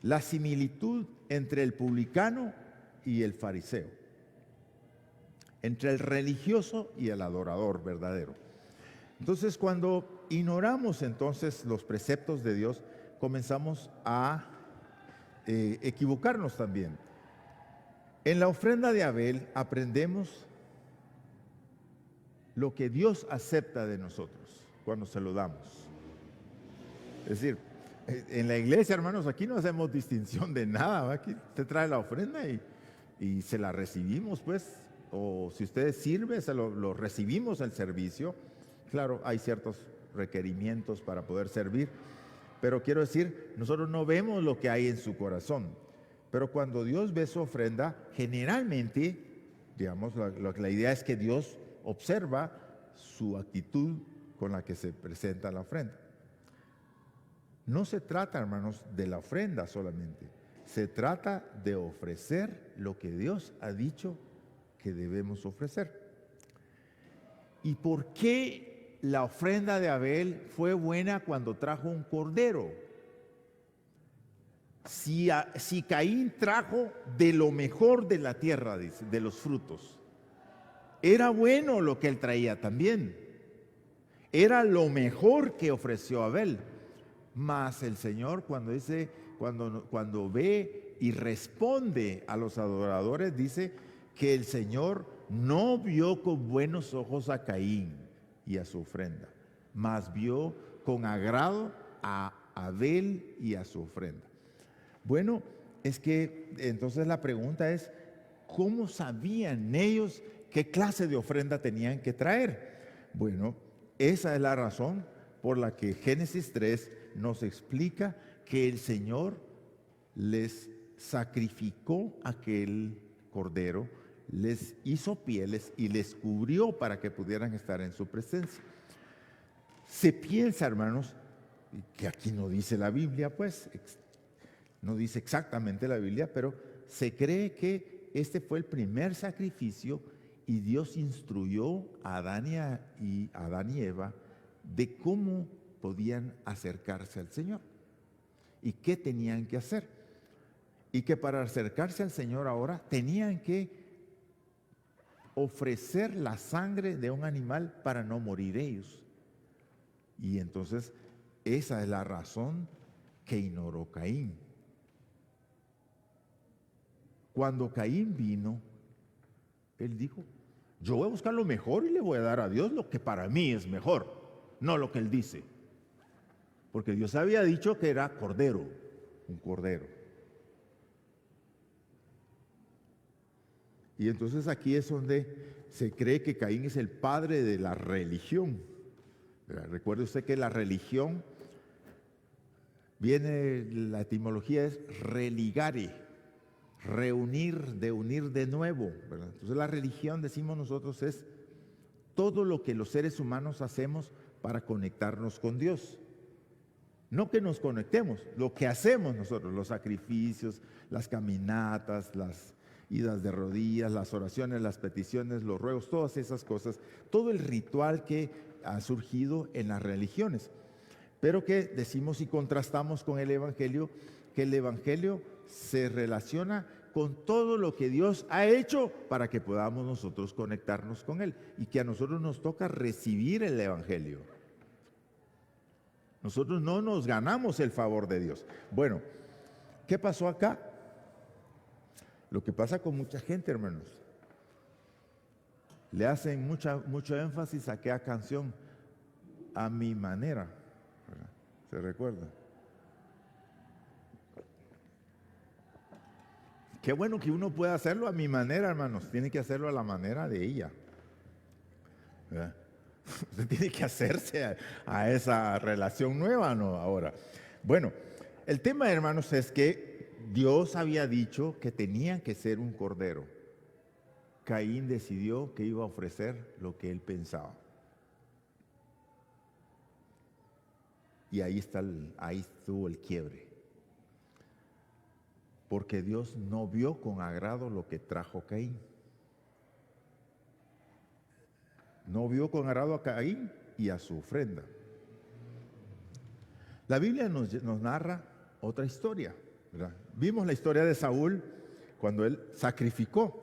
la similitud entre el publicano y el fariseo, entre el religioso y el adorador verdadero. Entonces, cuando ignoramos entonces los preceptos de Dios, comenzamos a equivocarnos también. En la ofrenda de Abel aprendemos lo que Dios acepta de nosotros cuando se lo damos. Es decir, en la iglesia, hermanos, aquí no hacemos distinción de nada, ¿va? Aquí te trae la ofrenda y se la recibimos, pues, o si usted sirve, lo recibimos el servicio. Claro, hay ciertos requerimientos para poder servir, pero quiero decir, nosotros no vemos lo que hay en su corazón. Pero cuando Dios ve su ofrenda, generalmente, digamos, la idea es que Dios observa su actitud con la que se presenta la ofrenda. No se trata, hermanos, de la ofrenda solamente. Se trata de ofrecer lo que Dios ha dicho que debemos ofrecer. ¿Y por qué la ofrenda de Abel fue buena cuando trajo un cordero? Si Caín trajo de lo mejor de la tierra, dice, de los frutos, era bueno lo que él traía también. Era lo mejor que ofreció Abel. Mas el Señor, cuando ve y responde a los adoradores, dice que el Señor no vio con buenos ojos a Caín y a su ofrenda, mas vio con agrado a Abel y a su ofrenda. Bueno, es que entonces la pregunta es, ¿cómo sabían ellos qué clase de ofrenda tenían que traer? Bueno, esa es la razón por la que Génesis 3 nos explica que el Señor les sacrificó aquel cordero, les hizo pieles y les cubrió para que pudieran estar en su presencia. Se piensa, hermanos, que aquí no dice la Biblia, pues, no dice exactamente la Biblia, pero se cree que este fue el primer sacrificio y Dios instruyó a Adán y Eva de cómo podían acercarse al Señor y qué tenían que hacer. Y que para acercarse al Señor ahora tenían que ofrecer la sangre de un animal para no morir ellos. Y entonces esa es la razón que ignoró Caín. Cuando Caín vino, él dijo: yo voy a buscar lo mejor y le voy a dar a Dios lo que para mí es mejor, no lo que él dice. Porque Dios había dicho que era cordero, un cordero. Y entonces aquí es donde se cree que Caín es el padre de la religión. Recuerde usted que la religión viene, la etimología es religare, reunir, de unir de nuevo, ¿verdad? Entonces la religión, decimos nosotros, es todo lo que los seres humanos hacemos para conectarnos con Dios. No que nos conectemos, lo que hacemos nosotros, los sacrificios, las caminatas, las idas de rodillas, las oraciones, las peticiones, los ruegos, todas esas cosas, todo el ritual que ha surgido en las religiones. Pero que decimos y contrastamos con el Evangelio, que el Evangelio se relaciona con todo lo que Dios ha hecho para que podamos nosotros conectarnos con Él y que a nosotros nos toca recibir el Evangelio. Nosotros no nos ganamos el favor de Dios. Bueno, ¿qué pasó acá? Lo que pasa con mucha gente, hermanos, le hacen mucho énfasis a aquella canción: a mi manera, ¿verdad? ¿Se recuerda? Qué bueno que uno pueda hacerlo a mi manera, hermanos. Tiene que hacerlo a la manera de ella, ¿verdad? Usted tiene que hacerse a esa relación nueva, ¿no? Ahora, bueno, el tema, hermanos, es que Dios había dicho que tenía que ser un cordero. Caín decidió que iba a ofrecer lo que él pensaba. Y ahí estuvo el quiebre. Porque Dios no vio con agrado lo que trajo Caín. No vio con agrado a Caín y a su ofrenda. La Biblia nos narra otra historia, ¿verdad? Vimos la historia de Saúl cuando él sacrificó.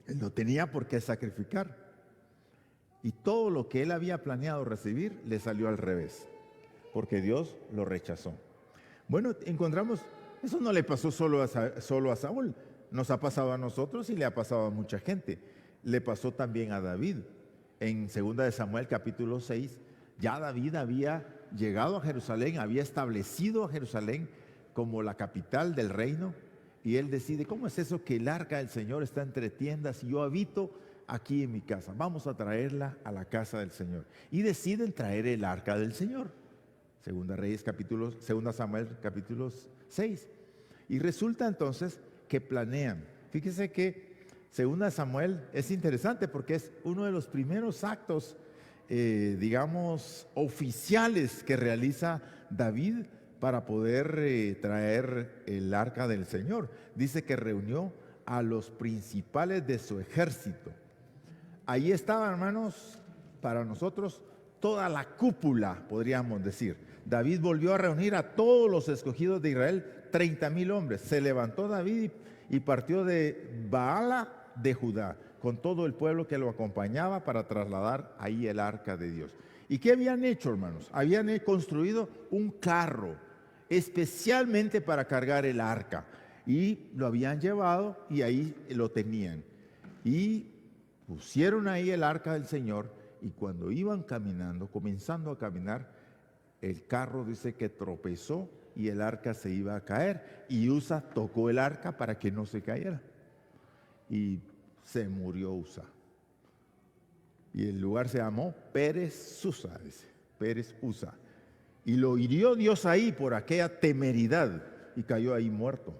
Él no tenía por qué sacrificar. Y todo lo que él había planeado recibir le salió al revés, porque Dios lo rechazó. Bueno, encontramos, eso no le pasó solo a Saúl, nos ha pasado a nosotros y le ha pasado a mucha gente. Le pasó también a David. En 2 de Samuel capítulo 6, ya David había llegado a Jerusalén, había establecido a Jerusalén como la capital del reino, y él decide, ¿cómo es eso que el arca del Señor está entre tiendas y yo habito aquí en mi casa? Vamos a traerla a la casa del Señor. Y deciden traer el arca del Señor. 2 Samuel capítulo 6. Y resulta entonces que planean. Fíjese que 2 Samuel es interesante porque es uno de los primeros actos, digamos, oficiales que realiza David para poder traer el arca del Señor. Dice que reunió a los principales de su ejército. Ahí estaba, hermanos, para nosotros toda la cúpula, podríamos decir. David volvió a reunir a todos los escogidos de Israel, 30,000 hombres. Se levantó David y partió de Baala de Judá, con todo el pueblo que lo acompañaba para trasladar ahí el arca de Dios. ¿Y qué habían hecho, hermanos? Habían construido un carro especialmente para cargar el arca y lo habían llevado y ahí lo tenían. Y pusieron ahí el arca del Señor y cuando iban caminando, comenzando a caminar, el carro dice que tropezó y el arca se iba a caer y Usa tocó el arca para que no se cayera. Y se murió Usa. Y el lugar se llamó Pérez Susa, dice, Pérez Usa. Y lo hirió Dios ahí por aquella temeridad y cayó ahí muerto.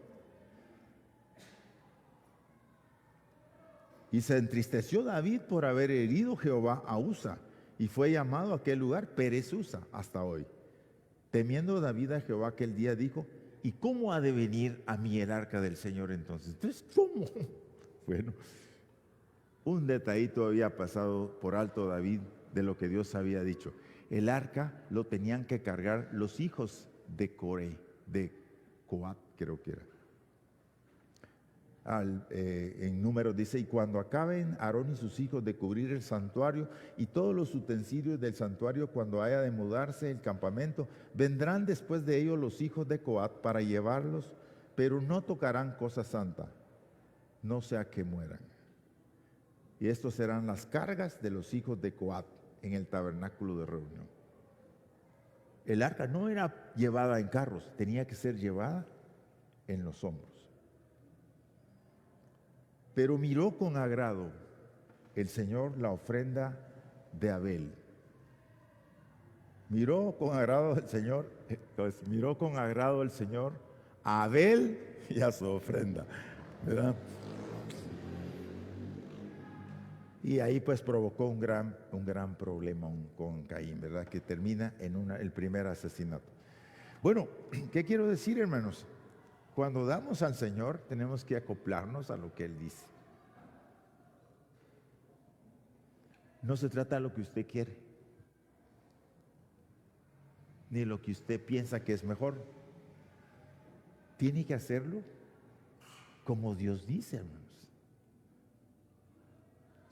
Y se entristeció David por haber herido Jehová a Usa y fue llamado a aquel lugar Pérez Usa hasta hoy. Temiendo David a Jehová aquel día dijo, ¿y cómo ha de venir a mí el arca del Señor entonces? Entonces, ¿cómo? Bueno, un detallito había pasado por alto David de lo que Dios había dicho. El arca lo tenían que cargar los hijos de Coré, de Coat, creo que era. En Números dice, y cuando acaben Aarón y sus hijos de cubrir el santuario y todos los utensilios del santuario, cuando haya de mudarse el campamento, vendrán después de ellos los hijos de Coat para llevarlos, pero no tocarán cosa santa, no sea que mueran. Y estos serán las cargas de los hijos de Coat en el tabernáculo de reunión. El arca no era llevada en carros, tenía que ser llevada en los hombros. Pero miró con agrado el Señor la ofrenda de Abel. Miró con agrado el Señor, miró con agrado el Señor a Abel y a su ofrenda, ¿verdad? Y ahí pues provocó un gran problema con Caín, ¿verdad? Que termina en el primer asesinato. Bueno, ¿qué quiero decir, hermanos? Cuando damos al Señor tenemos que acoplarnos a lo que Él dice. No se trata de lo que usted quiere, ni lo que usted piensa que es mejor. Tiene que hacerlo como Dios dice, hermanos.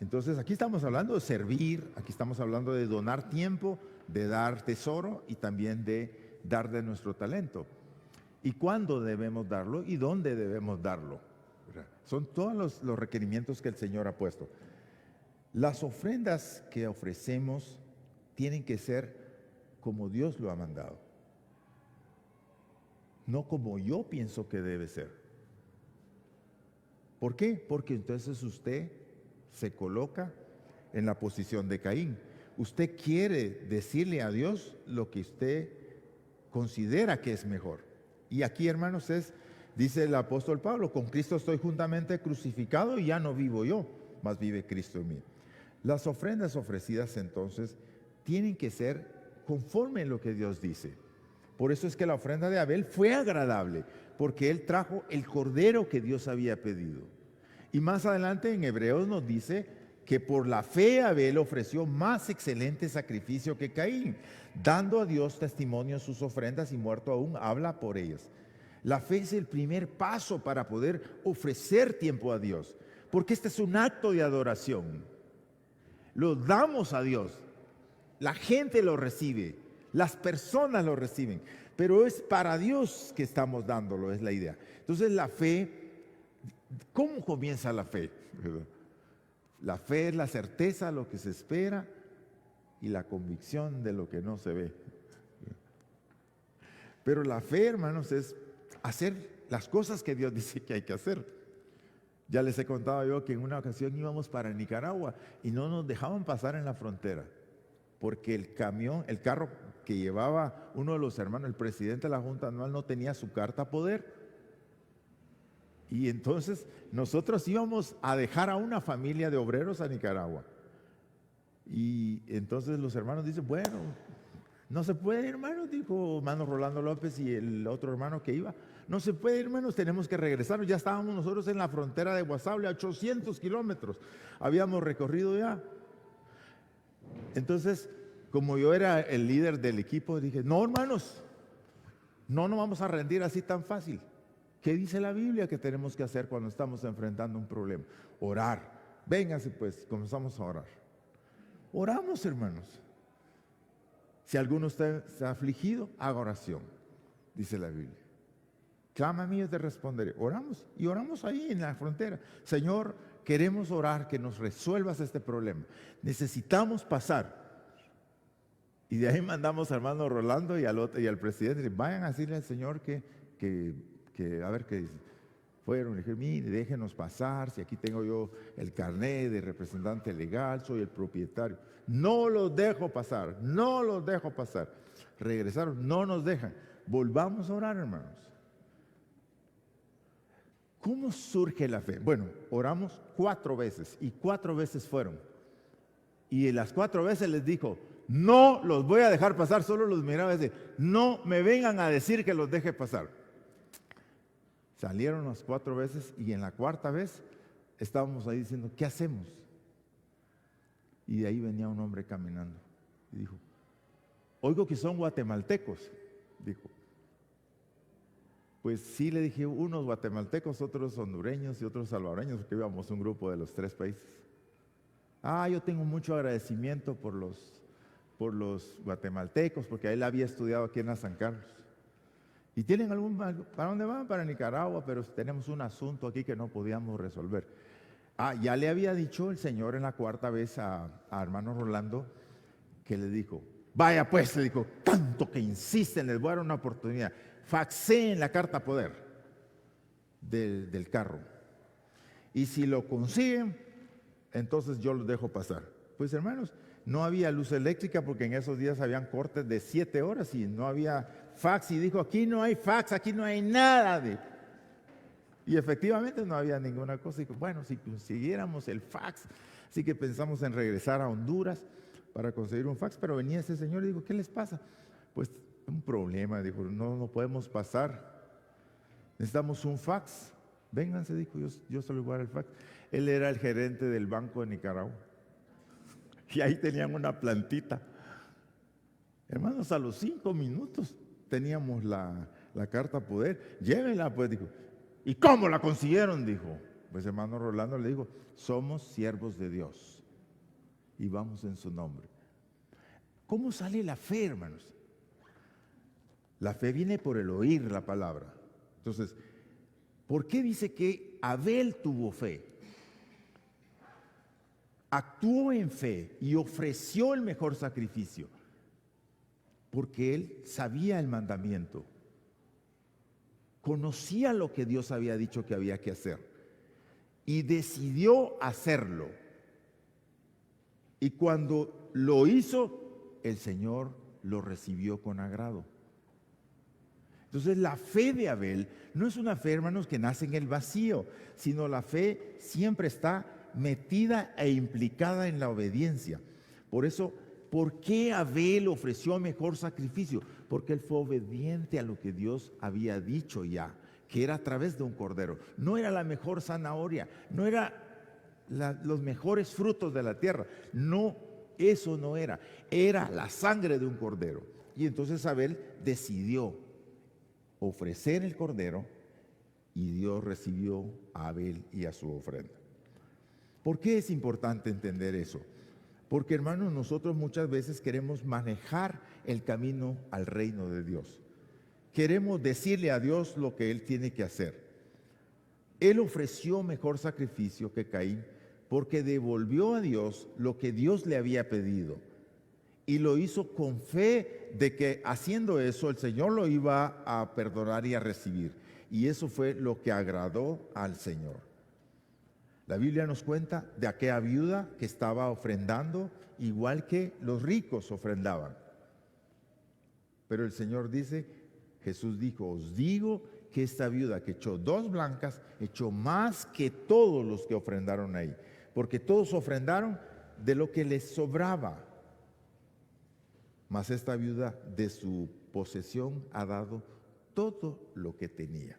Entonces aquí estamos hablando de servir, aquí estamos hablando de donar tiempo, de dar tesoro y también de dar de nuestro talento. ¿Y cuándo debemos darlo y dónde debemos darlo? Son todos los requerimientos que el Señor ha puesto. Las ofrendas que ofrecemos tienen que ser como Dios lo ha mandado, no como yo pienso que debe ser. ¿Por qué? Porque entonces usted se coloca en la posición de Caín. Usted quiere decirle a Dios lo que usted considera que es mejor. Y aquí, hermanos, dice el apóstol Pablo, con Cristo estoy juntamente crucificado y ya no vivo yo, mas vive Cristo en mí. Las ofrendas ofrecidas entonces tienen que ser conforme a lo que Dios dice. Por eso es que la ofrenda de Abel fue agradable, porque él trajo el cordero que Dios había pedido. Y más adelante en Hebreos nos dice que por la fe Abel ofreció más excelente sacrificio que Caín, dando a Dios testimonio en sus ofrendas y muerto aún habla por ellas. La fe es el primer paso para poder ofrecer tiempo a Dios, porque este es un acto de adoración. Lo damos a Dios, la gente lo recibe, las personas lo reciben, pero es para Dios que estamos dándolo, es la idea. Entonces la fe, ¿cómo comienza la fe? La fe es la certeza de lo que se espera y la convicción de lo que no se ve. Pero la fe, hermanos, es hacer las cosas que Dios dice que hay que hacer. Ya les he contado yo que en una ocasión íbamos para Nicaragua y no nos dejaban pasar en la frontera, porque el carro que llevaba uno de los hermanos, el presidente de la Junta Anual, no tenía su carta poder. Y entonces nosotros íbamos a dejar a una familia de obreros a Nicaragua. Y entonces los hermanos dicen, bueno, no se puede, hermanos, dijo hermano Rolando López y el otro hermano que iba. No se puede, hermanos, tenemos que regresar. Ya estábamos nosotros en la frontera de Guasable, a 800 kilómetros. Habíamos recorrido ya. Entonces, como yo era el líder del equipo, dije, no, hermanos, no nos vamos a rendir así tan fácil. ¿Qué dice la Biblia que tenemos que hacer cuando estamos enfrentando un problema? Orar. Vénganse pues, comenzamos a orar. Oramos, hermanos. Si alguno está afligido, haga oración, dice la Biblia. Clama a mí y te responderé. Oramos y oramos ahí en la frontera. Señor, queremos orar que nos resuelvas este problema. Necesitamos pasar. Y de ahí mandamos al hermano Rolando y al presidente. Vayan a decirle al Señor que a ver qué dice. Fueron y dijeron, mire, déjenos pasar, si aquí tengo yo el carnet de representante legal, soy el propietario. No los dejo pasar, no los dejo pasar. Regresaron, no nos dejan. Volvamos a orar, hermanos. ¿Cómo surge la fe? Bueno, oramos 4 veces y 4 veces fueron. Y en las 4 veces les dijo, no los voy a dejar pasar, solo los miraba y decía, no me vengan a decir que los deje pasar. Salieron las 4 veces y en la 4ª vez estábamos ahí diciendo, ¿qué hacemos? Y de ahí venía un hombre caminando y dijo, oigo que son guatemaltecos, dijo. Pues sí, le dije, unos guatemaltecos, otros hondureños y otros salvadoreños, porque íbamos un grupo de los 3 países. Yo tengo mucho agradecimiento por los guatemaltecos, porque él había estudiado aquí en San Carlos. ¿Y tienen para dónde van? Para Nicaragua, pero tenemos un asunto aquí que no podíamos resolver. Ya le había dicho el Señor en la 4ª vez a hermano Rolando, que le dijo, vaya pues, le dijo, tanto que insisten, les voy a dar una oportunidad. Faxeen la carta poder del carro. Y si lo consiguen, entonces yo los dejo pasar. Pues hermanos, no había luz eléctrica porque en esos días habían cortes de 7 horas y no había fax. Y dijo, aquí no hay fax, aquí no hay nada. Y efectivamente no había ninguna cosa. Y bueno, si consiguiéramos el fax, así que pensamos en regresar a Honduras para conseguir un fax. Pero venía ese señor y dijo, ¿qué les pasa? Pues un problema, dijo, no podemos pasar. Necesitamos un fax. Vénganse, dijo, yo se lo voy a dar el fax. Él era el gerente del Banco de Nicaragua. Y ahí tenían una plantita. Hermanos, a los 5 minutos teníamos la carta poder. Llévenla, pues, dijo. ¿Y cómo la consiguieron? Dijo. Pues hermano Rolando le dijo, somos siervos de Dios y vamos en su nombre. ¿Cómo sale la fe, hermanos? La fe viene por el oír la palabra. Entonces, ¿por qué dice que Abel tuvo fe? Actuó en fe y ofreció el mejor sacrificio. porque él sabía el mandamiento, conocía lo que Dios había dicho que había que hacer y decidió hacerlo. Y cuando lo hizo, el Señor lo recibió con agrado. Entonces la fe de Abel no es una fe, hermanos, que nace en el vacío, sino la fe siempre está metida e implicada en la obediencia. Por eso, ¿por qué Abel ofreció mejor sacrificio? Porque él fue obediente a lo que Dios había dicho ya, que era a través de un cordero. No era la mejor zanahoria, no era los mejores frutos de la tierra. No, eso no era. Era la sangre de un cordero. Y entonces Abel decidió ofrecer el cordero y Dios recibió a Abel y a su ofrenda. ¿Por qué es importante entender eso? Porque, hermanos, nosotros muchas veces queremos manejar el camino al reino de Dios. Queremos decirle a Dios lo que Él tiene que hacer. Él ofreció mejor sacrificio que Caín porque devolvió a Dios lo que Dios le había pedido. Y lo hizo con fe de que haciendo eso el Señor lo iba a perdonar y a recibir. Y eso fue lo que agradó al Señor. La Biblia nos cuenta de aquella viuda que estaba ofrendando, igual que los ricos ofrendaban. Pero el Señor dice, Jesús dijo, os digo que esta viuda que echó 2 blancas, echó más que todos los que ofrendaron ahí. Porque todos ofrendaron de lo que les sobraba. Mas esta viuda de su posesión ha dado todo lo que tenía.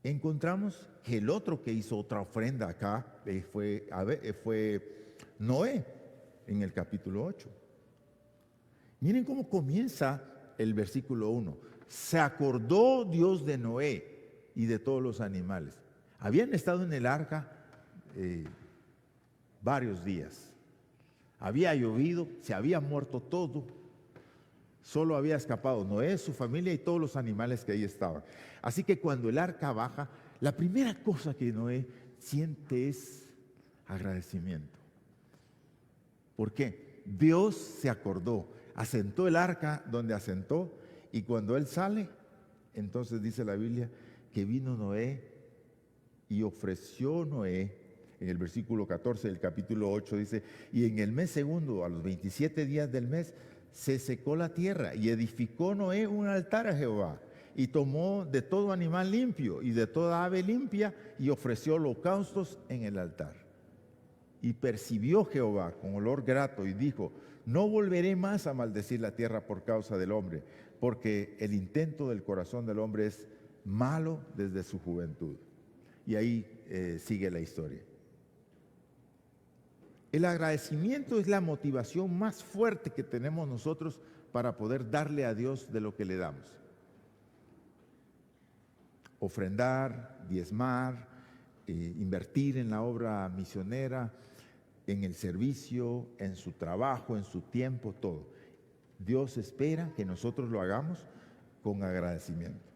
Encontramos que el otro que hizo otra ofrenda acá fue Noé, en el capítulo 8. Miren cómo comienza el versículo 1. Se acordó Dios de Noé y de todos los animales. Habían estado en el arca varios días. Había llovido, se había muerto todo. Solo había escapado Noé, su familia y todos los animales que ahí estaban. Así que cuando el arca baja, la primera cosa que Noé siente es agradecimiento. ¿Por qué? Dios se acordó, asentó el arca donde asentó, y cuando él sale, entonces dice la Biblia que vino Noé y ofreció Noé. En el versículo 14 del capítulo 8 dice, y en el mes segundo, a los 27 días del mes, se secó la tierra y edificó Noé un altar a Jehová y tomó de todo animal limpio y de toda ave limpia y ofreció holocaustos en el altar. Y percibió Jehová con olor grato y dijo, no volveré más a maldecir la tierra por causa del hombre, porque el intento del corazón del hombre es malo desde su juventud. Y ahí sigue la historia. El agradecimiento es la motivación más fuerte que tenemos nosotros para poder darle a Dios de lo que le damos. Ofrendar, diezmar, invertir en la obra misionera, en el servicio, en su trabajo, en su tiempo, todo. Dios espera que nosotros lo hagamos con agradecimiento.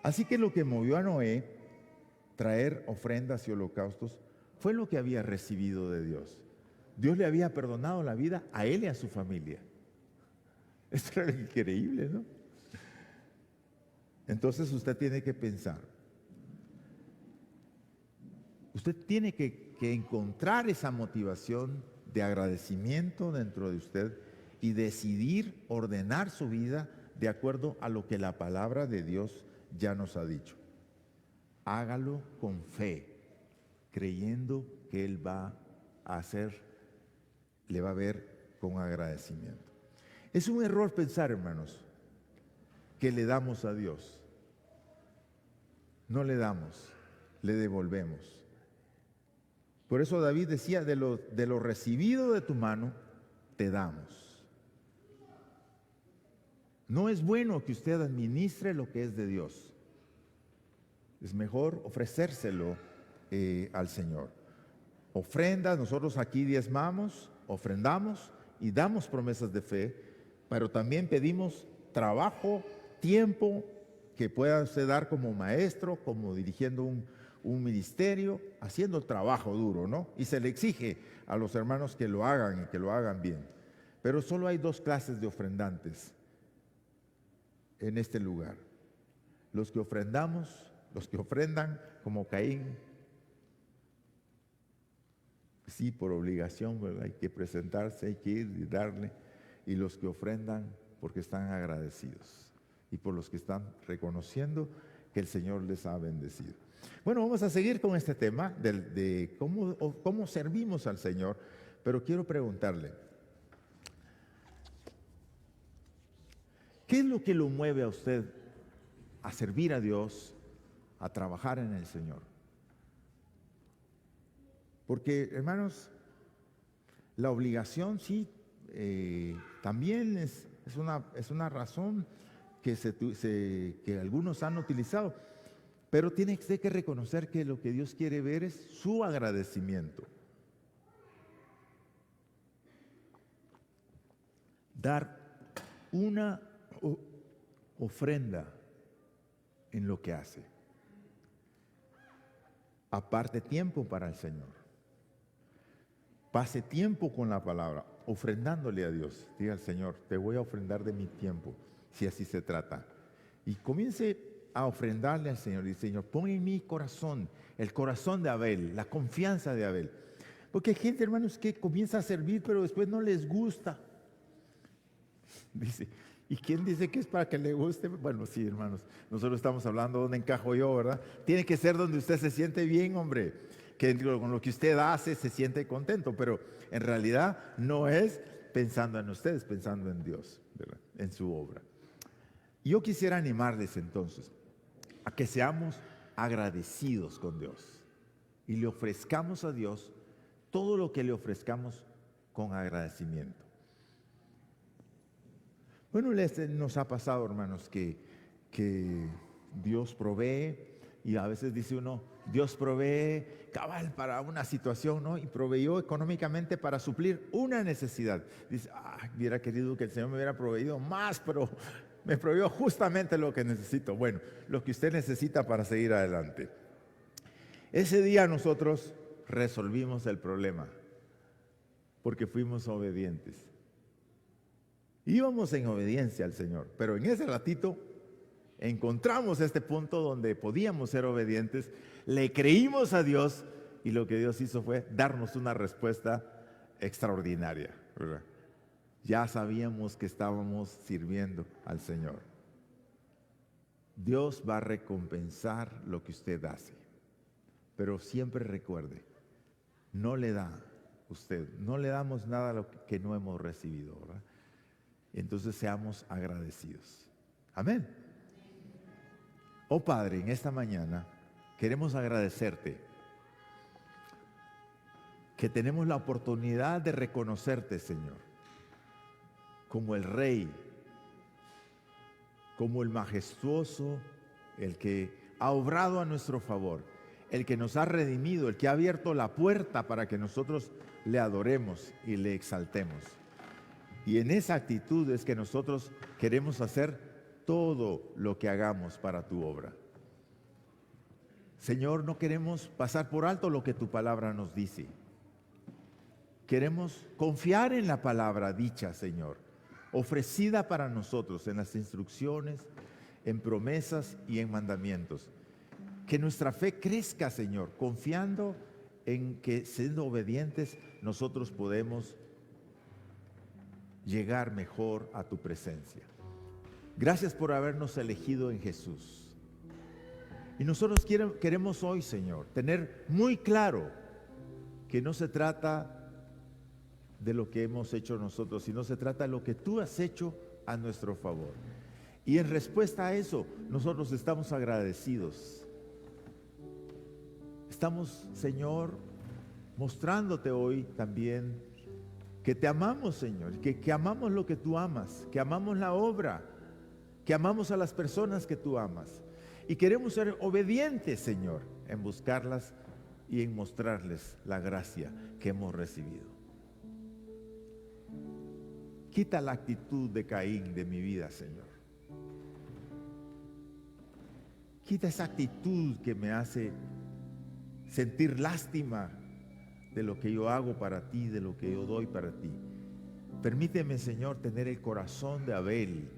Así que lo que movió a Noé traer ofrendas y holocaustos fue lo que había recibido de Dios. Dios le había perdonado la vida a él y a su familia. Esto era increíble, ¿no? Entonces usted tiene que pensar. Usted tiene que encontrar esa motivación de agradecimiento dentro de usted y decidir ordenar su vida de acuerdo a lo que la palabra de Dios ya nos ha dicho. Hágalo con fe, creyendo que Él va a hacer, le va a ver con agradecimiento. Es un error pensar, hermanos, que le damos a Dios. No le damos, le devolvemos. Por eso David decía, de lo recibido de tu mano, te damos. No es bueno que usted administre lo que es de Dios. Es mejor ofrecérselo al Señor. Ofrendas, nosotros aquí diezmamos, ofrendamos y damos promesas de fe, pero también pedimos trabajo, tiempo que pueda usted dar como maestro, como dirigiendo un ministerio, haciendo el trabajo duro, ¿no? Y se le exige a los hermanos que lo hagan y que lo hagan bien. Pero solo hay dos clases de ofrendantes en este lugar. Los que ofrendamos, los que ofrendan como Caín, sí, por obligación, ¿verdad? Hay que presentarse, hay que ir y darle. Y los que ofrendan porque están agradecidos y por los que están reconociendo que el Señor les ha bendecido. Bueno, vamos a seguir con este tema de cómo servimos al Señor, pero quiero preguntarle, ¿qué es lo que lo mueve a usted a servir a Dios, a trabajar en el Señor? Porque, hermanos, la obligación sí, también es una razón que algunos han utilizado, pero tiene usted que reconocer que lo que Dios quiere ver es su agradecimiento. Dar una ofrenda en lo que hace. Aparte tiempo para el Señor. Pase tiempo con la palabra, ofrendándole a Dios. Diga al Señor, te voy a ofrendar de mi tiempo, si así se trata. Y comience a ofrendarle al Señor. Dice, Señor, pon en mi corazón, el corazón de Abel, la confianza de Abel. Porque hay gente, hermanos, que comienza a servir, pero después no les gusta. Dice, ¿y quién dice que es para que le guste? Bueno, sí, hermanos, nosotros estamos hablando de dónde encajo yo, ¿verdad? Tiene que ser donde usted se siente bien, hombre, que con lo que usted hace se siente contento, pero en realidad no es pensando en ustedes, pensando en Dios, ¿verdad? En su obra. Yo quisiera animarles entonces a que seamos agradecidos con Dios y le ofrezcamos a Dios todo lo que le ofrezcamos con agradecimiento. Bueno, nos ha pasado, hermanos, que Dios provee y a veces dice uno, Dios provee cabal para una situación, ¿no? Y proveyó económicamente para suplir una necesidad. Dice, hubiera querido que el Señor me hubiera proveído más, pero me proveyó justamente lo que necesito. Bueno, lo que usted necesita para seguir adelante. Ese día nosotros resolvimos el problema porque fuimos obedientes. Íbamos en obediencia al Señor, pero en ese ratito encontramos este punto donde podíamos ser obedientes, le creímos a Dios y lo que Dios hizo fue darnos una respuesta extraordinaria, ¿verdad? Ya sabíamos que estábamos sirviendo al Señor. Dios va a recompensar lo que usted hace, pero siempre recuerde, no le damos nada a lo que no hemos recibido, ¿verdad? Entonces seamos agradecidos. Amén. Oh Padre, en esta mañana queremos agradecerte que tenemos la oportunidad de reconocerte, Señor, como el Rey, como el majestuoso, el que ha obrado a nuestro favor, el que nos ha redimido, el que ha abierto la puerta para que nosotros le adoremos y le exaltemos. Y en esa actitud es que nosotros queremos hacer todo lo que hagamos para tu obra. Señor, no queremos pasar por alto lo que tu palabra nos dice. Queremos confiar en la palabra dicha, Señor, ofrecida para nosotros en las instrucciones, en promesas y en mandamientos. Que nuestra fe crezca, Señor, confiando en que siendo obedientes nosotros podemos llegar mejor a tu presencia. Gracias por habernos elegido en Jesús. Y nosotros queremos hoy, Señor, tener muy claro que no se trata de lo que hemos hecho nosotros, sino se trata de lo que tú has hecho a nuestro favor. Y en respuesta a eso, nosotros estamos agradecidos. Estamos, Señor, mostrándote hoy también que te amamos, Señor, que amamos lo que tú amas, que amamos la obra, que amamos a las personas que tú amas. Y queremos ser obedientes, Señor, en buscarlas y en mostrarles la gracia que hemos recibido. Quita la actitud de Caín de mi vida, Señor. Quita esa actitud que me hace sentir lástima de lo que yo hago para ti, de lo que yo doy para ti. Permíteme, Señor, tener el corazón de Abel,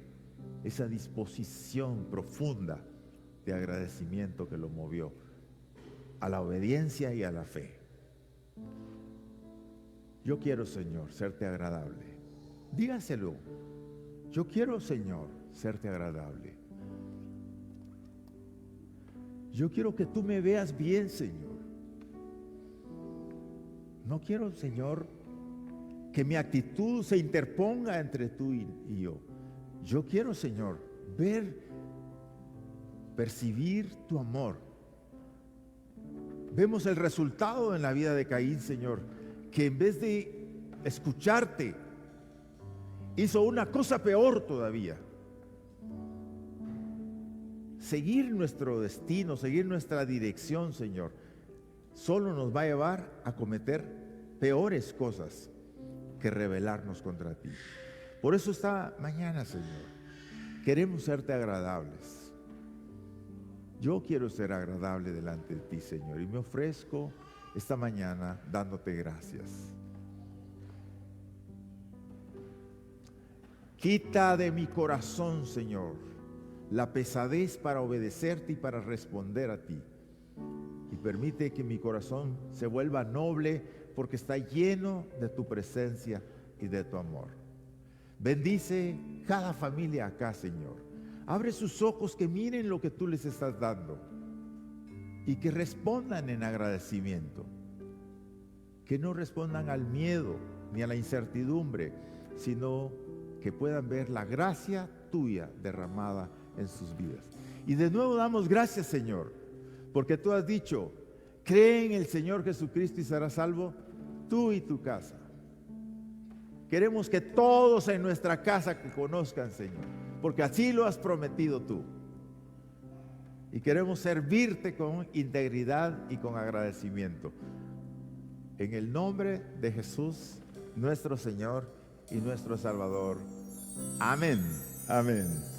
esa disposición profunda de agradecimiento que lo movió a la obediencia y a la fe. Yo quiero, Señor, serte agradable. Dígaselo. Yo quiero, Señor, serte agradable. Yo quiero que tú me veas bien, Señor. No quiero, Señor, que mi actitud se interponga entre tú y yo. Yo quiero, Señor, percibir tu amor. Vemos el resultado en la vida de Caín, Señor, que en vez de escucharte, hizo una cosa peor todavía. Seguir nuestro destino, seguir nuestra dirección, Señor, solo nos va a llevar a cometer peores cosas que rebelarnos contra ti. Por eso esta mañana, Señor, queremos serte agradables. Yo quiero ser agradable delante de ti, Señor, y me ofrezco esta mañana dándote gracias. Quita de mi corazón, Señor, la pesadez para obedecerte y para responder a ti. Y permite que mi corazón se vuelva noble porque está lleno de tu presencia y de tu amor. Bendice cada familia acá, Señor. Abre sus ojos que miren lo que tú les estás dando y que respondan en agradecimiento. Que no respondan al miedo ni a la incertidumbre, sino que puedan ver la gracia tuya derramada en sus vidas. Y de nuevo damos gracias, Señor, porque tú has dicho: cree en el Señor Jesucristo y serás salvo tú y tu casa. Queremos que todos en nuestra casa te conozcan, Señor, porque así lo has prometido tú. Y queremos servirte con integridad y con agradecimiento. En el nombre de Jesús, nuestro Señor y nuestro Salvador. Amén. Amén.